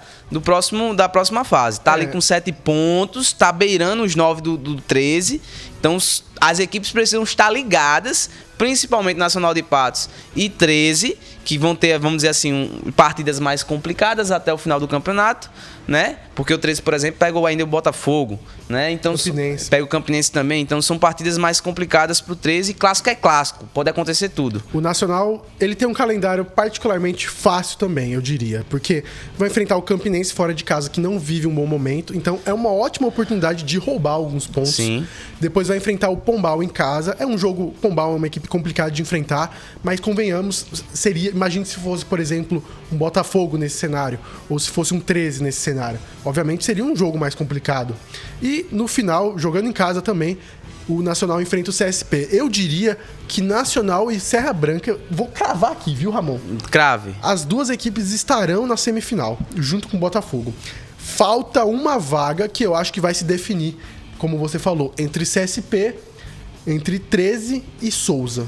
da próxima fase. Tá ali com 7 pontos, tá beirando os 9 do 13. Então, as equipes precisam estar ligadas, principalmente Nacional de Patos e 13, que vão ter, vamos dizer assim, partidas mais complicadas até o final do campeonato, né? Porque o 13, por exemplo, pega ainda o Botafogo, né? Então, pega o Campinense também. Então, são partidas mais complicadas pro 13. Clássico é clássico, pode acontecer tudo. O Nacional, ele tem um calendário particularmente fácil também, eu diria, porque vai enfrentar o Campinense fora de casa, que não vive um bom momento. Então, é uma ótima oportunidade de roubar alguns pontos. Sim. Depois vai enfrentar o Pombal em casa. É um jogo, Pombal é uma equipe complicada de enfrentar, mas convenhamos, imagine se fosse, por exemplo, um Botafogo nesse cenário, ou se fosse um 13 nesse cenário. Obviamente seria um jogo mais complicado. E no final, jogando em casa também, o Nacional enfrenta o CSP. Eu diria que Nacional e Serra Branca, vou cravar aqui, viu, Ramon? Crave. As duas equipes estarão na semifinal, junto com o Botafogo. Falta uma vaga que eu acho que vai se definir, como você falou, entre CSP, entre 13 e Souza.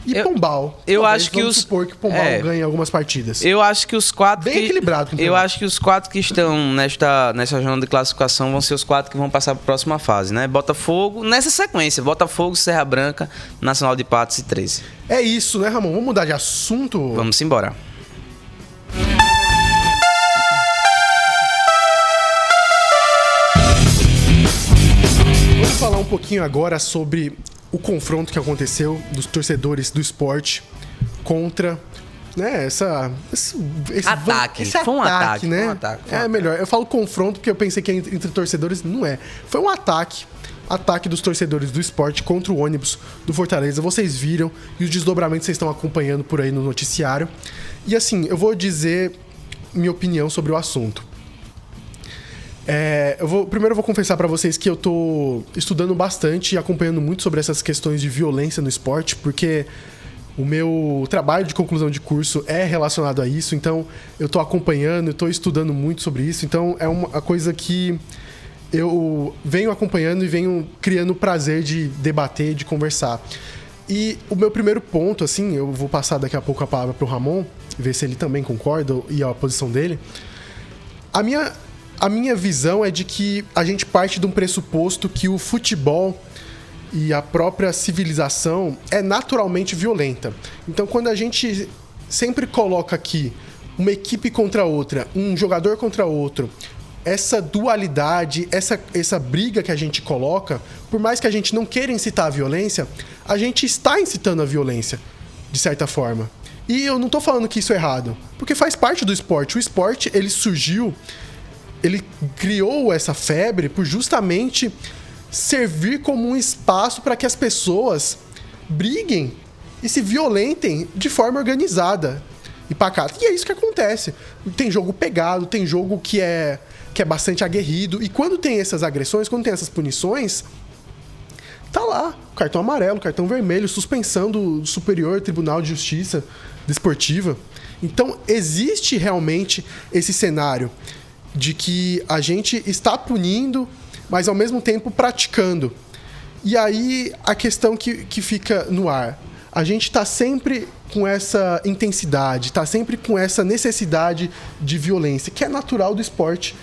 E Pombal. Eu talvez, acho que vamos supor que Pombal ganhe algumas partidas. Eu acho que os quatro bem equilibrado. Eu acho que os 4 que estão nessa jornada de classificação vão ser os 4 que vão passar para a próxima fase, né? Botafogo, nessa sequência, Botafogo, Serra Branca, Nacional de Patos e 13. É isso, né, Ramon? Vamos mudar de assunto? Vamos embora. Vamos falar um pouquinho agora sobre o confronto que aconteceu dos torcedores do Sport contra, né, esse ataque. Foi um ataque, né? Foi um ataque. Melhor. Eu falo confronto porque eu pensei que entre torcedores não é. Foi um ataque dos torcedores do Sport contra o ônibus do Fortaleza. Vocês viram e os desdobramentos vocês estão acompanhando por aí no noticiário. E assim, eu vou dizer minha opinião sobre o assunto. Primeiro eu vou confessar pra vocês que eu tô estudando bastante e acompanhando muito sobre essas questões de violência no esporte, porque o meu trabalho de conclusão de curso é relacionado a isso, então eu tô acompanhando, eu tô estudando muito sobre isso, então é uma coisa que eu venho acompanhando e venho criando o prazer de debater, de conversar. E o meu primeiro ponto, assim, eu vou passar daqui a pouco a palavra pro Ramon, ver se ele também concorda e a posição dele. A minha visão é de que a gente parte de um pressuposto que o futebol e a própria civilização é naturalmente violenta. Então, quando a gente sempre coloca aqui uma equipe contra outra, um jogador contra outro, essa dualidade, essa briga que a gente coloca, por mais que a gente não queira incitar a violência, a gente está incitando a violência, de certa forma. E eu não tô falando que isso é errado, porque faz parte do esporte. O esporte, ele surgiu, ele criou essa febre por justamente servir como um espaço para que as pessoas briguem e se violentem de forma organizada e pacata. E é isso que acontece. Tem jogo pegado, tem jogo que é bastante aguerrido. E quando tem essas agressões, quando tem essas punições, tá lá, cartão amarelo, cartão vermelho, suspensão do Superior Tribunal de Justiça Desportiva. Então, existe realmente esse cenário de que a gente está punindo, mas ao mesmo tempo praticando. E aí, a questão que fica no ar. A gente está sempre com essa intensidade, está sempre com essa necessidade de violência, que é natural do esporte,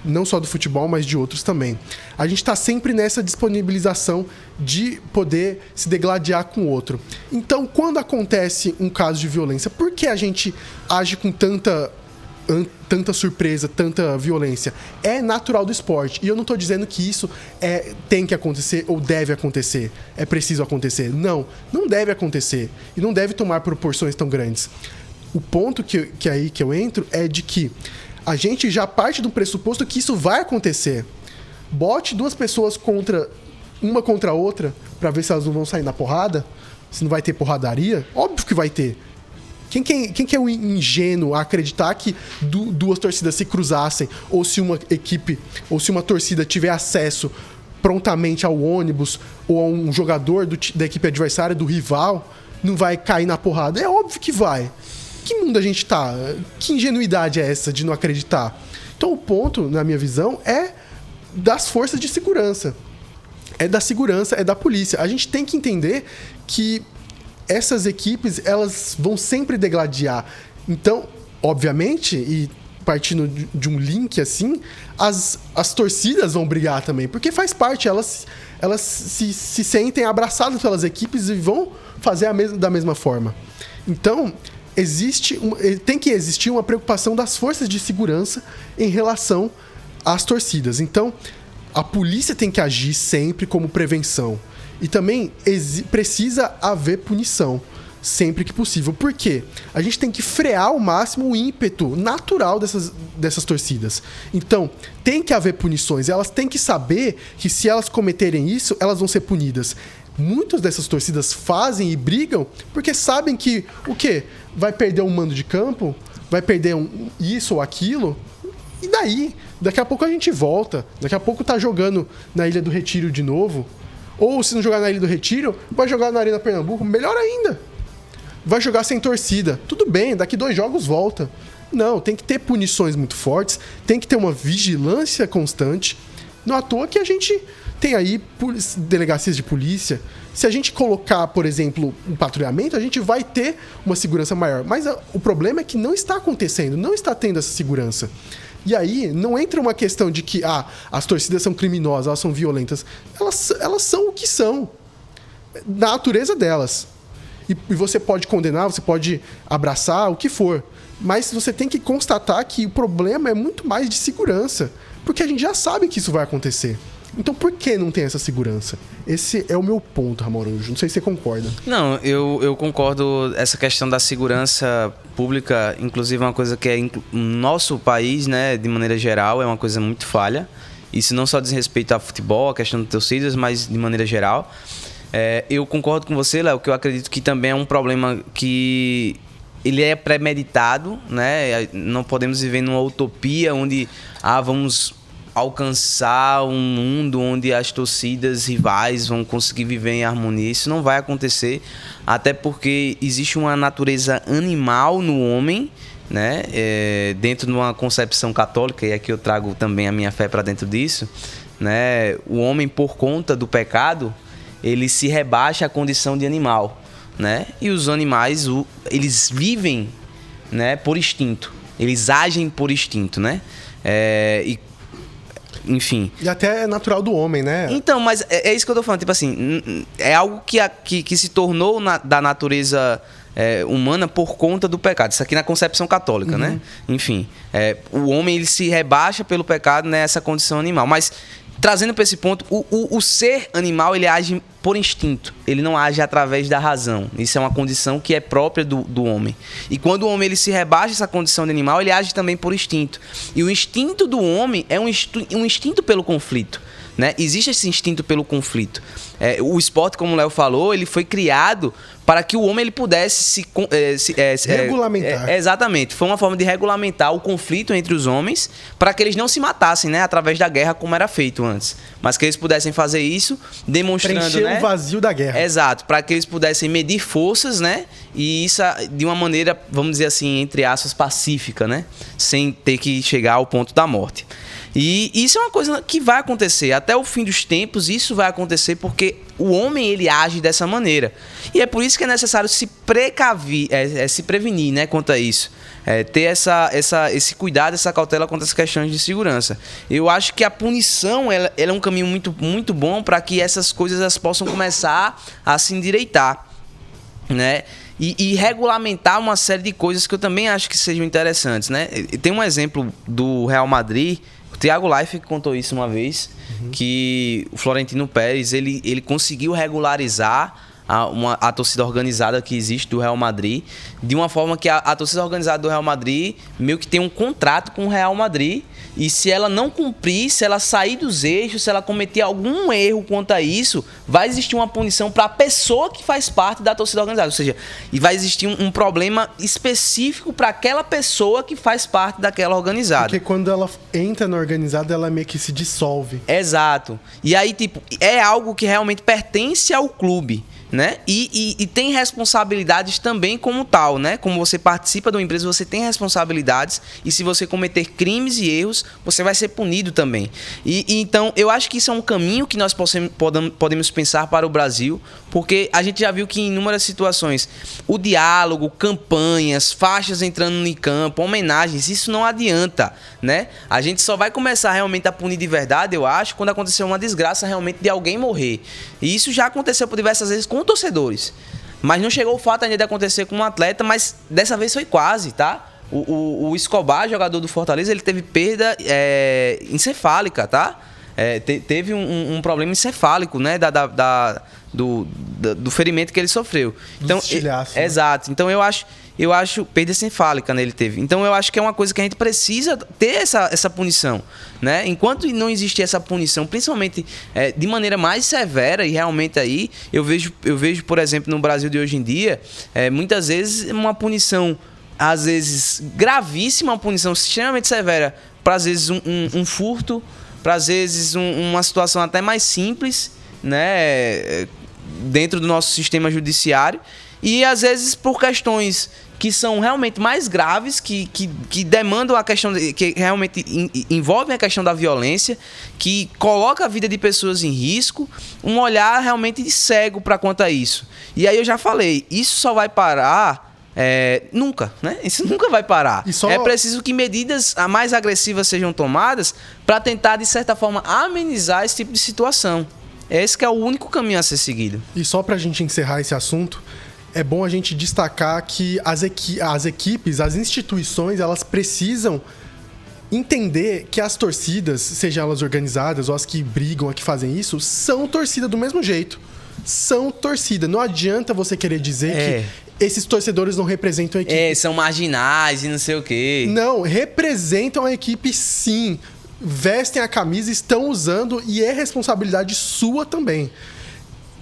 não só do futebol, mas de outros também. A gente está sempre nessa disponibilização de poder se degladiar com o outro. Então, quando acontece um caso de violência, por que a gente age com tanta surpresa, tanta violência? É natural do esporte. E eu não estou dizendo que isso tem que acontecer ou deve acontecer. É preciso acontecer. Não deve acontecer. E não deve tomar proporções tão grandes. O ponto que eu entro é de que a gente já parte do pressuposto que isso vai acontecer. Bote duas pessoas uma contra a outra para ver se elas não vão sair na porrada, se não vai ter porradaria. Óbvio que vai ter. Quem que é o ingênuo a acreditar que duas torcidas se cruzassem, ou se uma equipe, ou se uma torcida tiver acesso prontamente ao ônibus ou a um jogador da equipe adversária, do rival, não vai cair na porrada? É óbvio que vai. Que mundo a gente tá? Que ingenuidade é essa de não acreditar? Então o ponto, na minha visão, é das forças de segurança. É da segurança, é da polícia. A gente tem que entender que essas equipes, elas vão sempre degladiar. Então, obviamente, e partindo de um link assim, as torcidas vão brigar também, porque faz parte, elas se sentem abraçadas pelas equipes e vão fazer da mesma forma. Então, tem que existir uma preocupação das forças de segurança em relação às torcidas. Então, a polícia tem que agir sempre como prevenção. E também precisa haver punição, sempre que possível. Por quê? A gente tem que frear ao máximo o ímpeto natural dessas torcidas. Então, tem que haver punições. Elas têm que saber que se elas cometerem isso, elas vão ser punidas. Muitas dessas torcidas fazem e brigam porque sabem que, o quê? Vai perder um mando de campo? Vai perder isso ou aquilo? E daí? Daqui a pouco a gente volta. Daqui a pouco tá jogando na Ilha do Retiro de novo. Ou se não jogar na Ilha do Retiro, vai jogar na Arena Pernambuco. Melhor ainda. Vai jogar sem torcida. Tudo bem, daqui 2 jogos volta. Não, tem que ter punições muito fortes. Tem que ter uma vigilância constante. Não à toa que a gente tem aí delegacias de polícia. Se a gente colocar, por exemplo, um patrulhamento, a gente vai ter uma segurança maior. Mas o problema é que não está acontecendo, não está tendo essa segurança. E aí, não entra uma questão de que as torcidas são criminosas, elas são violentas. Elas são o que são, na natureza delas. E você pode condenar, você pode abraçar, o que for. Mas você tem que constatar que o problema é muito mais de segurança. Porque a gente já sabe que isso vai acontecer. Então por que não tem essa segurança? Esse é o meu ponto, Ramorujo. Não sei se você concorda. Não, eu concordo. Essa questão da segurança pública, inclusive, é uma coisa que é no nosso país, né, de maneira geral, é uma coisa muito falha. Isso não só diz respeito ao futebol, a questão de torcidas, mas de maneira geral. Eu concordo com você, Léo, que eu acredito que também é um problema que ele é premeditado, né? Não podemos viver numa utopia onde vamos alcançar um mundo onde as torcidas rivais vão conseguir viver em harmonia. Isso não vai acontecer, até porque existe uma natureza animal no homem, né? Dentro de uma concepção católica, e aqui eu trago também a minha fé para dentro disso, né? O homem, por conta do pecado, ele se rebaixa à condição de animal, né? E os animais, eles vivem, né, por instinto, eles agem por instinto, né? Enfim. E até é natural do homem, né? Então, mas é isso que eu tô falando. Tipo assim, é algo que se tornou da natureza humana por conta do pecado. Isso aqui na concepção católica, né? Enfim, o homem, ele se rebaixa pelo pecado nessa condição animal. Mas, trazendo para esse ponto, o ser animal, ele age por instinto. Ele não age através da razão. Isso é uma condição que é própria do homem. E quando o homem, ele se rebaixa essa condição de animal, ele age também por instinto. E o instinto do homem é um instinto pelo conflito, né? Existe esse instinto pelo conflito. O esporte, como o Léo falou, ele foi criado para que o homem ele pudesse se regulamentar. Exatamente. Foi uma forma de regulamentar o conflito entre os homens para que eles não se matassem, né, através da guerra, como era feito antes. Mas que eles pudessem fazer isso demonstrando, preencher, né, o vazio da guerra. Exato. Para que eles pudessem medir forças, né? E isso de uma maneira, vamos dizer assim, entre aspas, pacífica, né? Sem ter que chegar ao ponto da morte. E isso é uma coisa que vai acontecer. Até o fim dos tempos, isso vai acontecer porque o homem, ele age dessa maneira. E é por isso que é necessário se prevenir, né, quanto a isso. Ter esse cuidado, essa cautela contra as questões de segurança. Eu acho que a punição ela é um caminho muito, muito bom para que essas coisas elas possam começar a se endireitar, né? E regulamentar uma série de coisas que eu também acho que sejam interessantes, né? Tem um exemplo do Real Madrid. O Thiago Leifert contou isso uma vez, que o Florentino Pérez ele conseguiu regularizar a torcida organizada que existe do Real Madrid, de uma forma que a torcida organizada do Real Madrid meio que tem um contrato com o Real Madrid, e se ela não cumprir, se ela sair dos eixos, se ela cometer algum erro quanto a isso, vai existir uma punição para a pessoa que faz parte da torcida organizada, ou seja, e vai existir um problema específico para aquela pessoa que faz parte daquela organizada. Porque quando ela entra na organizada, ela meio que se dissolve. Exato. E aí, tipo, é algo que realmente pertence ao clube, né? E tem responsabilidades também como tal, né? Como você participa de uma empresa, você tem responsabilidades, e se você cometer crimes e erros, você vai ser punido também. Então, eu acho que isso é um caminho que nós podemos pensar para o Brasil, porque a gente já viu que em inúmeras situações, o diálogo, campanhas, faixas entrando em campo, homenagens, isso não adianta, né? A gente só vai começar realmente a punir de verdade, eu acho, quando acontecer uma desgraça realmente de alguém morrer. E isso já aconteceu por diversas vezes com torcedores, mas não chegou o fato ainda de acontecer com um atleta, mas dessa vez foi quase, tá? O Escobar, jogador do Fortaleza, ele teve perda encefálica, tá? Teve um problema encefálico, né? Do ferimento que ele sofreu. Então, estilhaço, né? Exato. Então eu acho perda encefálica, né, ele teve. Então eu acho que é uma coisa que a gente precisa ter essa punição, né? Enquanto não existir essa punição, principalmente de maneira mais severa, e realmente aí eu vejo, por exemplo, no Brasil de hoje em dia, muitas vezes uma punição, às vezes gravíssima, uma punição extremamente severa, para às vezes um furto, para às vezes uma situação até mais simples, né, dentro do nosso sistema judiciário, e às vezes por questões que são realmente mais graves, que demandam a questão, que realmente envolvem a questão da violência, que coloca a vida de pessoas em risco, um olhar realmente cego para quanto a isso. E aí eu já falei, isso só vai parar nunca, né? Isso nunca vai parar. É preciso que medidas mais agressivas sejam tomadas para tentar, de certa forma, amenizar esse tipo de situação. Esse que é o único caminho a ser seguido. E só para a gente encerrar esse assunto, é bom a gente destacar que as equipes, as instituições, elas precisam entender que as torcidas, sejam elas organizadas ou as que brigam, as que fazem isso, são torcida do mesmo jeito. São torcida. Não adianta você querer dizer que esses torcedores não representam a equipe. São marginais e não sei o quê. Não, representam a equipe sim. Vestem a camisa, estão usando e é responsabilidade sua também.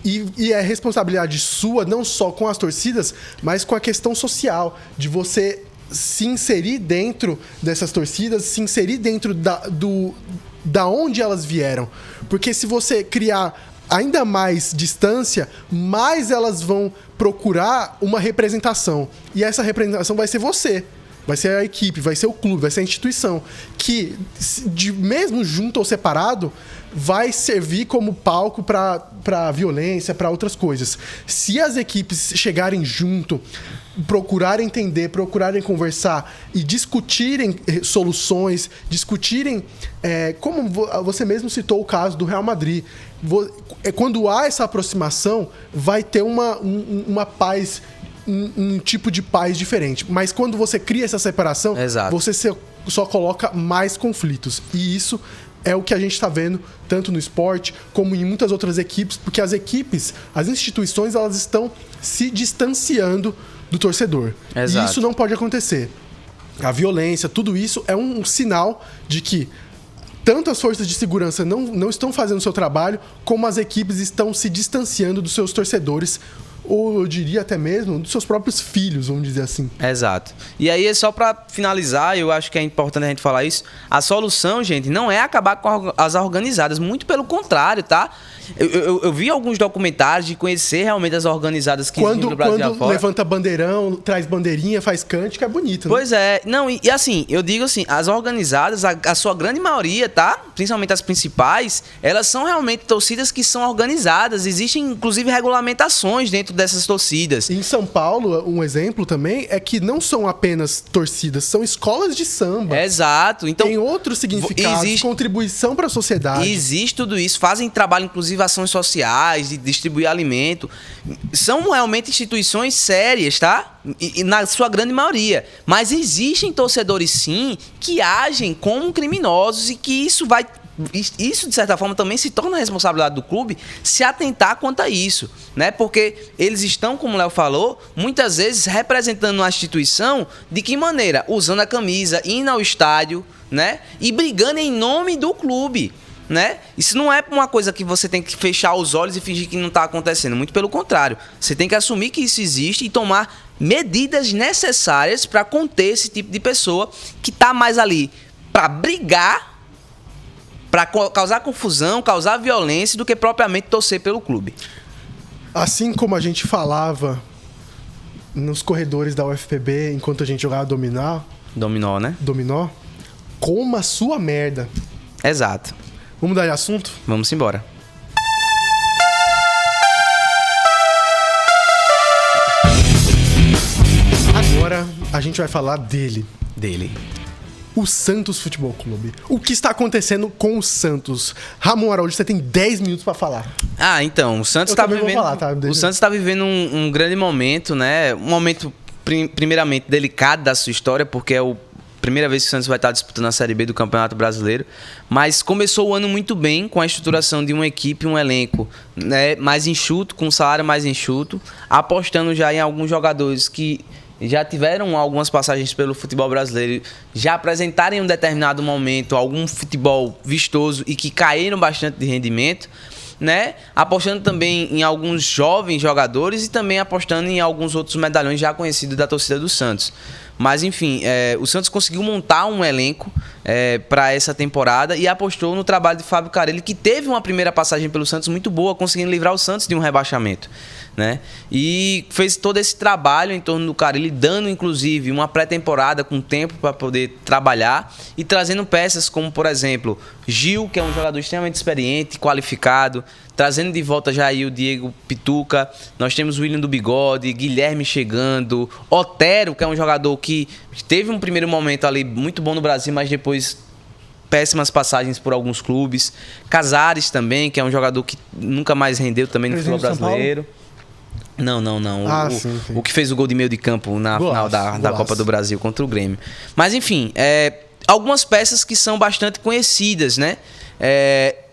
E é responsabilidade sua não só com as torcidas, mas com a questão social, de você se inserir dentro dessas torcidas, se inserir dentro da onde elas vieram. Porque se você criar ainda mais distância, mais elas vão procurar uma representação. E essa representação vai ser você. Vai ser a equipe, vai ser o clube, vai ser a instituição. Que, mesmo junto ou separado, vai servir como palco para violência, para outras coisas. Se as equipes chegarem junto, procurarem entender, procurarem conversar e discutirem soluções, discutirem, como você mesmo citou o caso do Real Madrid. Quando há essa aproximação, vai ter uma paz, um tipo de paz diferente. Mas quando você cria essa separação, Exato. você só coloca mais conflitos. E isso é o que a gente está vendo tanto no esporte como em muitas outras equipes, porque as equipes, as instituições, elas estão se distanciando do torcedor. Exato. E isso não pode acontecer. A violência, tudo isso é um sinal de que tanto as forças de segurança não estão fazendo o seu trabalho, como as equipes estão se distanciando dos seus torcedores, ou eu diria até mesmo dos seus próprios filhos, vamos dizer assim. Exato. E aí, só para finalizar, eu acho que é importante a gente falar isso, a solução, gente, não é acabar com as organizadas, muito pelo contrário, tá? Eu vi alguns documentários de conhecer realmente as organizadas que existem no Brasil quando afora. Levanta bandeirão, traz bandeirinha, faz cântico, é bonito, né? Pois é. Não, e assim, eu digo assim, as organizadas, a sua grande maioria, tá? Principalmente as principais, elas são realmente torcidas que são organizadas. Existem, inclusive, regulamentações dentro dessas torcidas. Em São Paulo, um exemplo também é que não são apenas torcidas, são escolas de samba. Exato. Então, tem outros significados, contribuição para a sociedade. Existe tudo isso. Fazem trabalho, inclusive, ações sociais, de distribuir alimento. São realmente instituições sérias, tá? E na sua grande maioria. Mas existem torcedores, sim, que agem como criminosos e que isso, de certa forma, também se torna responsabilidade do clube se atentar quanto a isso, né? Porque eles estão, como o Léo falou, muitas vezes representando uma instituição de que maneira? Usando a camisa, indo ao estádio, né? E brigando em nome do clube, né? Isso não é uma coisa que você tem que fechar os olhos e fingir que não está acontecendo. Muito pelo contrário. Você tem que assumir que isso existe e tomar medidas necessárias para conter esse tipo de pessoa que está mais ali para brigar, para causar confusão, causar violência, do que propriamente torcer pelo clube. Assim como a gente falava nos corredores da UFPB enquanto a gente jogava dominó, coma sua merda. Exato. Vamos mudar de assunto? Vamos embora. Agora a gente vai falar dele. O Santos Futebol Clube. O que está acontecendo com o Santos? Ramon Araújo, você tem 10 minutos para falar. Então, o Santos está vivendo... O Santos está vivendo um grande momento, né? Um momento, primeiramente, delicado da sua história, porque é a primeira vez que o Santos vai estar disputando a Série B do Campeonato Brasileiro. Mas começou o ano muito bem, com a estruturação de uma equipe, um elenco, né, mais enxuto, com um salário mais enxuto, apostando já em alguns jogadores que já tiveram algumas passagens pelo futebol brasileiro, já apresentarem em um determinado momento algum futebol vistoso e que caíram bastante de rendimento, né? Apostando também em alguns jovens jogadores e também apostando em alguns outros medalhões já conhecidos da torcida do Santos. Mas, enfim, o Santos conseguiu montar um elenco para essa temporada e apostou no trabalho de Fábio Carelli, que teve uma primeira passagem pelo Santos muito boa, conseguindo livrar o Santos de um rebaixamento, né? E fez todo esse trabalho em torno do Carelli, dando, inclusive, uma pré-temporada com tempo para poder trabalhar e trazendo peças como, por exemplo, Gil, que é um jogador extremamente experiente, qualificado, trazendo de volta já aí o Diego Pituca. Nós temos o William do Bigode, Guilherme chegando, Otero, que é um jogador que teve um primeiro momento ali muito bom no Brasil, mas depois péssimas passagens por alguns clubes. Casares também, que é um jogador que nunca mais rendeu também no futebol brasileiro. Não. O que fez o gol de meio de campo na final da Copa do Brasil contra o Grêmio. Mas enfim, algumas peças que são bastante conhecidas, né?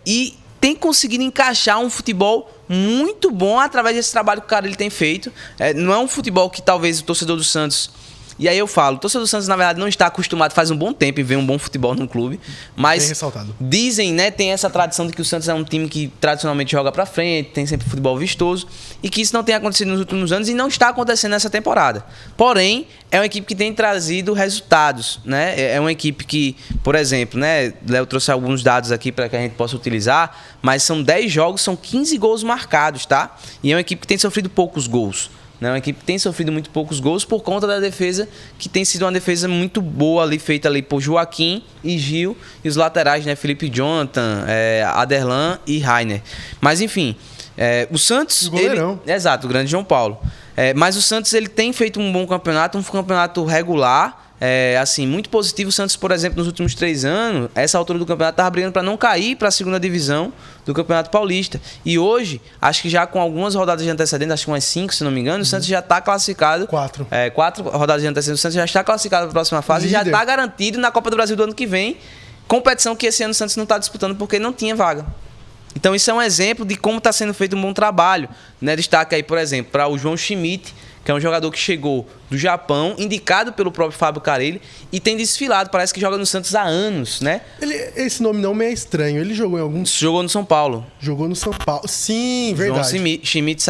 E tem conseguido encaixar um futebol muito bom através desse trabalho que o Carille tem feito. Não é um futebol que talvez o torcedor do Santos... E aí eu falo, o torcedor do Santos, na verdade, não está acostumado faz um bom tempo em ver um bom futebol num clube. Mas dizem, né, tem essa tradição de que o Santos é um time que tradicionalmente joga pra frente, tem sempre futebol vistoso, e que isso não tem acontecido nos últimos anos e não está acontecendo nessa temporada. Porém, é uma equipe que tem trazido resultados, né? É uma equipe que, por exemplo, né, Léo trouxe alguns dados aqui para que a gente possa utilizar, mas são 10 jogos, são 15 gols marcados, tá? E é uma equipe que tem sofrido poucos gols. Uma equipe que tem sofrido muito poucos gols por conta da defesa, que tem sido uma defesa muito boa ali, feita ali por Joaquim e Gil, e os laterais, né, Felipe Jonathan, Aderlan e Rainer. Mas enfim, o Santos... O goleirão. Exato, o grande João Paulo. Mas o Santos ele tem feito um bom campeonato, um campeonato regular, assim, muito positivo. O Santos, por exemplo, nos últimos 3 anos, essa altura do campeonato estava brigando para não cair para a segunda divisão do Campeonato Paulista. E hoje, acho que já com algumas rodadas de antecedentes, acho que umas 5, se não me engano, o Santos já está classificado. 4 rodadas de antecedentes, o Santos já está classificado para a próxima fase e já está garantido na Copa do Brasil do ano que vem, competição que esse ano o Santos não está disputando porque não tinha vaga. Então isso é um exemplo de como está sendo feito um bom trabalho, né? Destaque aí, por exemplo, para o João Schmidt, que é um jogador que chegou do Japão, indicado pelo próprio Fábio Carille, e tem desfilado, parece que joga no Santos há anos, né? Esse nome não me é estranho, ele jogou em alguns... Jogou no São Paulo. Jogou no São Paulo, sim, verdade. João Schmidt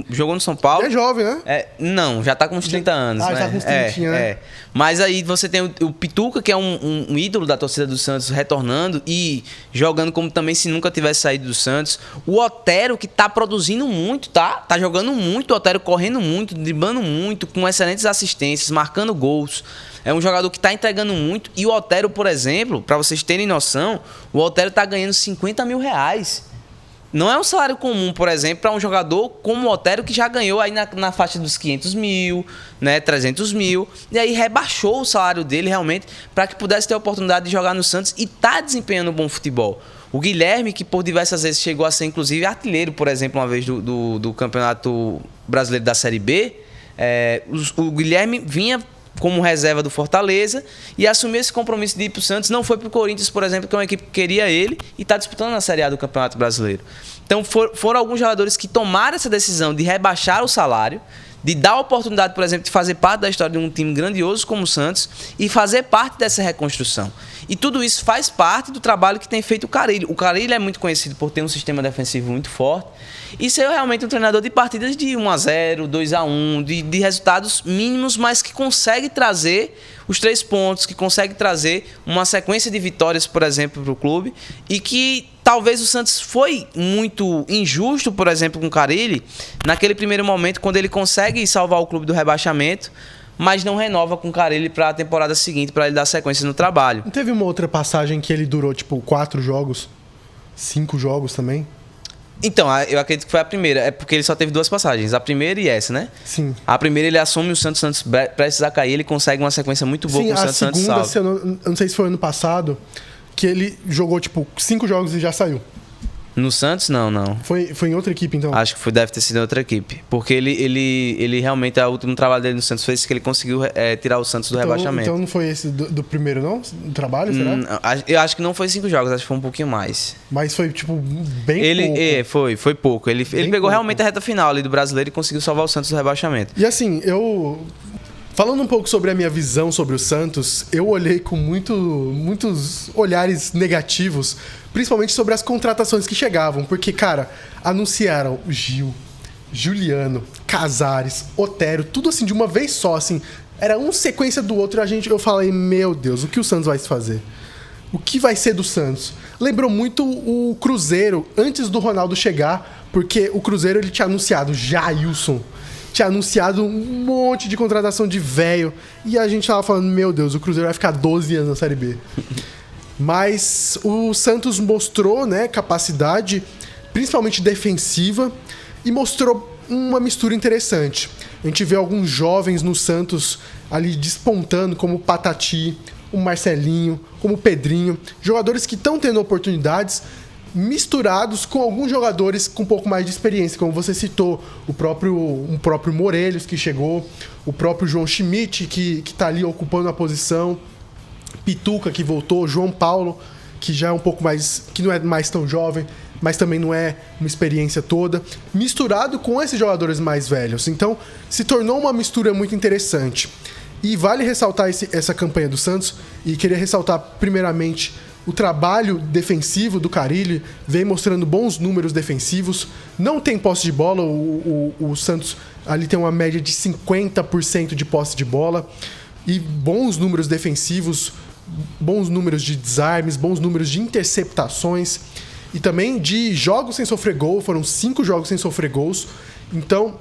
jogou no São Paulo. É jovem, né? Não, já tá com uns 30 anos. Já tá com uns 30, né? Mas aí você tem o Pituca, que é um ídolo da torcida do Santos, retornando e jogando como também se nunca tivesse saído do Santos. O Otero, que tá produzindo muito, tá? Tá jogando muito, o Otero correndo muito, driblando muito, com excelentes assistências, marcando gols. É um jogador que está entregando muito. E o Otero, por exemplo, para vocês terem noção, o Otero está ganhando 50 mil reais. Não é um salário comum, por exemplo, para um jogador como o Otero, que já ganhou aí na faixa dos 500 mil, né, 300 mil. E aí rebaixou o salário dele realmente para que pudesse ter a oportunidade de jogar no Santos e tá desempenhando um bom futebol. O Guilherme, que por diversas vezes chegou a ser inclusive artilheiro, por exemplo, uma vez do Campeonato Brasileiro da Série B, o Guilherme vinha como reserva do Fortaleza e assumiu esse compromisso de ir para o Santos. Não foi para o Corinthians, por exemplo, que é uma equipe que queria ele e está disputando na Série A do Campeonato Brasileiro. Então foram alguns jogadores que tomaram essa decisão de rebaixar o salário, de dar a oportunidade, por exemplo, de fazer parte da história de um time grandioso como o Santos e fazer parte dessa reconstrução. E tudo isso faz parte do trabalho que tem feito o Carille. O Carille é muito conhecido por ter um sistema defensivo muito forte e ser realmente um treinador de partidas de 1-0, 2-1, de resultados mínimos, mas que consegue trazer os 3 pontos, que consegue trazer uma sequência de vitórias, por exemplo, para o clube, e que talvez o Santos foi muito injusto, por exemplo, com o Carille, naquele primeiro momento, quando ele consegue salvar o clube do rebaixamento, mas não renova com o Carille para a temporada seguinte, para ele dar sequência no trabalho. Não teve uma outra passagem que ele durou, 4 jogos? 5 jogos também? Então, eu acredito que foi a primeira. É porque ele só teve 2 passagens. A primeira e essa, né? Sim. A primeira ele assume o Santos prestes a cair. Ele consegue uma sequência muito boa com o Santos. A segunda, eu não sei se foi ano passado, que ele jogou, 5 jogos e já saiu. No Santos, não. Foi em outra equipe, então? Acho que deve ter sido em outra equipe. Porque ele realmente, o último trabalho dele no Santos foi esse que ele conseguiu tirar o Santos do rebaixamento. Então não foi esse do primeiro, não? Do trabalho, será? Eu acho que não foi 5 jogos, acho que foi um pouquinho mais. Mas foi, bem pouco. Foi pouco. Ele pegou pouco. Realmente a reta final ali do Brasileiro e conseguiu salvar o Santos do rebaixamento. E assim, falando um pouco sobre a minha visão sobre o Santos, eu olhei com muitos olhares negativos, principalmente sobre as contratações que chegavam. Porque, cara, anunciaram Gil, Juliano, Casares, Otero, tudo assim de uma vez só, assim. Era uma sequência do outro e eu falei, meu Deus, o que o Santos vai fazer? O que vai ser do Santos? Lembrou muito o Cruzeiro, antes do Ronaldo chegar, porque o Cruzeiro ele tinha anunciado Jailson, tinha anunciado um monte de contratação de velho. E a gente tava falando, meu Deus, o Cruzeiro vai ficar 12 anos na Série B. Mas o Santos mostrou, né, capacidade, principalmente defensiva, e mostrou uma mistura interessante. A gente vê alguns jovens no Santos ali despontando, como o Patati, o Marcelinho, como o Pedrinho. Jogadores que estão tendo oportunidades, misturados com alguns jogadores com um pouco mais de experiência, como você citou, o próprio Morelos que chegou, o próprio João Schmidt que está ali ocupando a posição. Pituca, que voltou, João Paulo, que já é um pouco mais... que não é mais tão jovem, mas também não é uma experiência toda, misturado com esses jogadores mais velhos. Então, se tornou uma mistura muito interessante. E vale ressaltar essa campanha do Santos, e queria ressaltar, primeiramente, o trabalho defensivo do Carille, vem mostrando bons números defensivos, não tem posse de bola, o Santos ali tem uma média de 50% de posse de bola, e bons números defensivos, bons números de desarmes, bons números de interceptações, e também de jogos sem sofrer gol, foram 5 jogos sem sofrer gols. Então,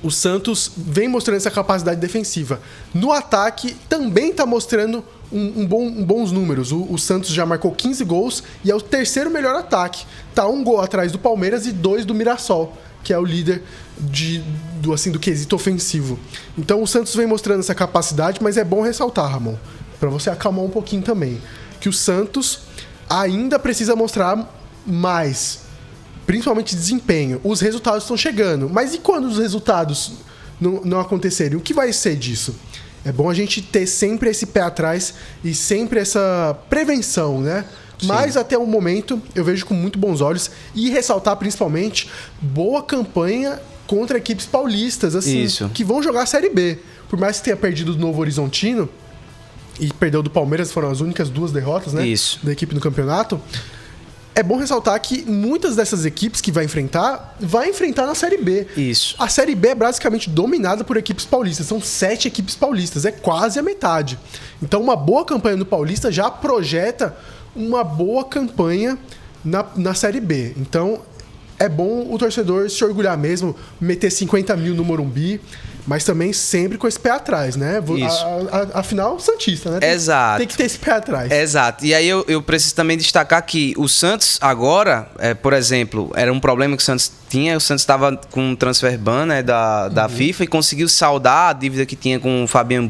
o Santos vem mostrando essa capacidade defensiva. No ataque, também está mostrando bons números. O Santos já marcou 15 gols e é o terceiro melhor ataque. Está 1 gol atrás do Palmeiras e 2 do Mirassol, que é o líder do quesito ofensivo. Então, o Santos vem mostrando essa capacidade, mas é bom ressaltar, Ramon, para você acalmar um pouquinho também, que o Santos ainda precisa mostrar mais, principalmente desempenho. Os resultados estão chegando, mas e quando os resultados não acontecerem? O que vai ser disso? É bom a gente ter sempre esse pé atrás e sempre essa prevenção, né? Sim. Mas até o momento eu vejo com muito bons olhos, e ressaltar principalmente boa campanha contra equipes paulistas, assim, isso, que vão jogar a Série B. Por mais que tenha perdido do Novo Horizontino e perdeu do Palmeiras, foram as únicas 2 derrotas, né? Isso. Da equipe no campeonato. É bom ressaltar que muitas dessas equipes que vai enfrentar na Série B. Isso. A Série B é basicamente dominada por equipes paulistas. São 7 equipes paulistas. É quase a metade. Então, uma boa campanha no Paulista já projeta uma boa campanha na Série B. Então, é bom o torcedor se orgulhar mesmo, meter 50 mil no Morumbi, mas também sempre com esse pé atrás, né? Isso. Afinal, santista, né? Exato. Tem que ter esse pé atrás. Exato. E aí eu preciso também destacar que o Santos agora, por exemplo, era um problema que o Santos tinha. O Santos estava com um transfer ban, né, da FIFA, e conseguiu saldar a dívida que tinha com o Fabian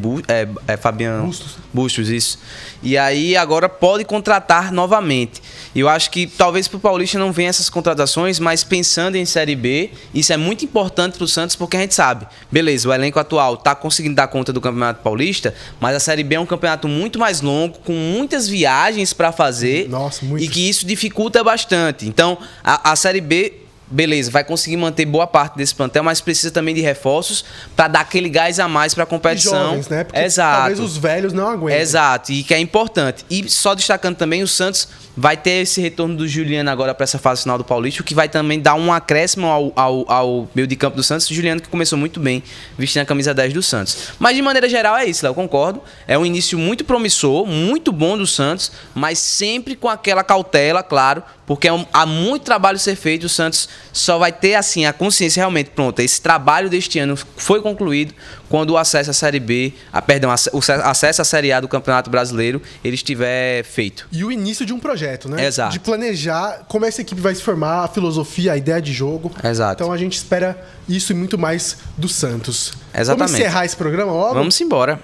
Bustos, isso. E aí agora pode contratar novamente. Eu acho que talvez para o Paulista não venha essas contratações, mas pensando em Série B, isso é muito importante para o Santos, porque a gente sabe, beleza, o elenco atual está conseguindo dar conta do Campeonato Paulista, mas a Série B é um campeonato muito mais longo, com muitas viagens para fazer. Nossa, muitas. E que isso dificulta bastante. Então, a Série B, beleza, vai conseguir manter boa parte desse plantel, mas precisa também de reforços para dar aquele gás a mais para a competição. E jovens, né? Porque exato, talvez os velhos não aguentem. Exato, e que é importante. E só destacando também, o Santos vai ter esse retorno do Juliano agora para essa fase final do Paulista, o que vai também dar um acréscimo ao meio de campo do Santos. O Juliano, que começou muito bem vestindo a camisa 10 do Santos. Mas de maneira geral é isso, Léo, concordo. É um início muito promissor, muito bom do Santos, mas sempre com aquela cautela, claro, porque há muito trabalho a ser feito. O Santos só vai ter assim a consciência realmente, pronto, esse trabalho deste ano foi concluído quando o acesso à Série B, o acesso à Série A do Campeonato Brasileiro, ele estiver feito. E o início de um projeto, né? Exato. De planejar como essa equipe vai se formar, a filosofia, a ideia de jogo. Exato. Então a gente espera isso e muito mais do Santos. Exatamente. Vamos encerrar esse programa logo? Vamos embora.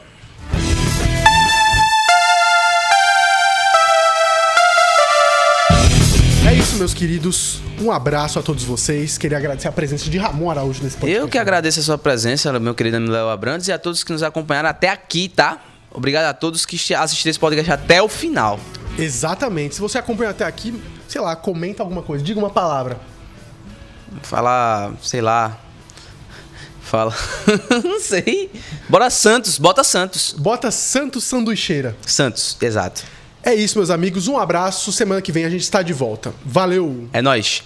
É isso, meus queridos. Um abraço a todos vocês. Queria agradecer a presença de Ramon Araújo nesse podcast. Eu que agradeço a sua presença, meu querido amigo Léo Abrantes, e a todos que nos acompanharam até aqui, tá? Obrigado a todos que assistiram esse podcast até o final. Exatamente. Se você acompanha até aqui, sei lá, comenta alguma coisa, diga uma palavra. Fala, sei lá. Fala. Não sei. Bora Santos, bota Santos. Bota Santos Sanduicheira. Santos, exato. É isso, meus amigos. Um abraço. Semana que vem a gente está de volta. Valeu! É nóis.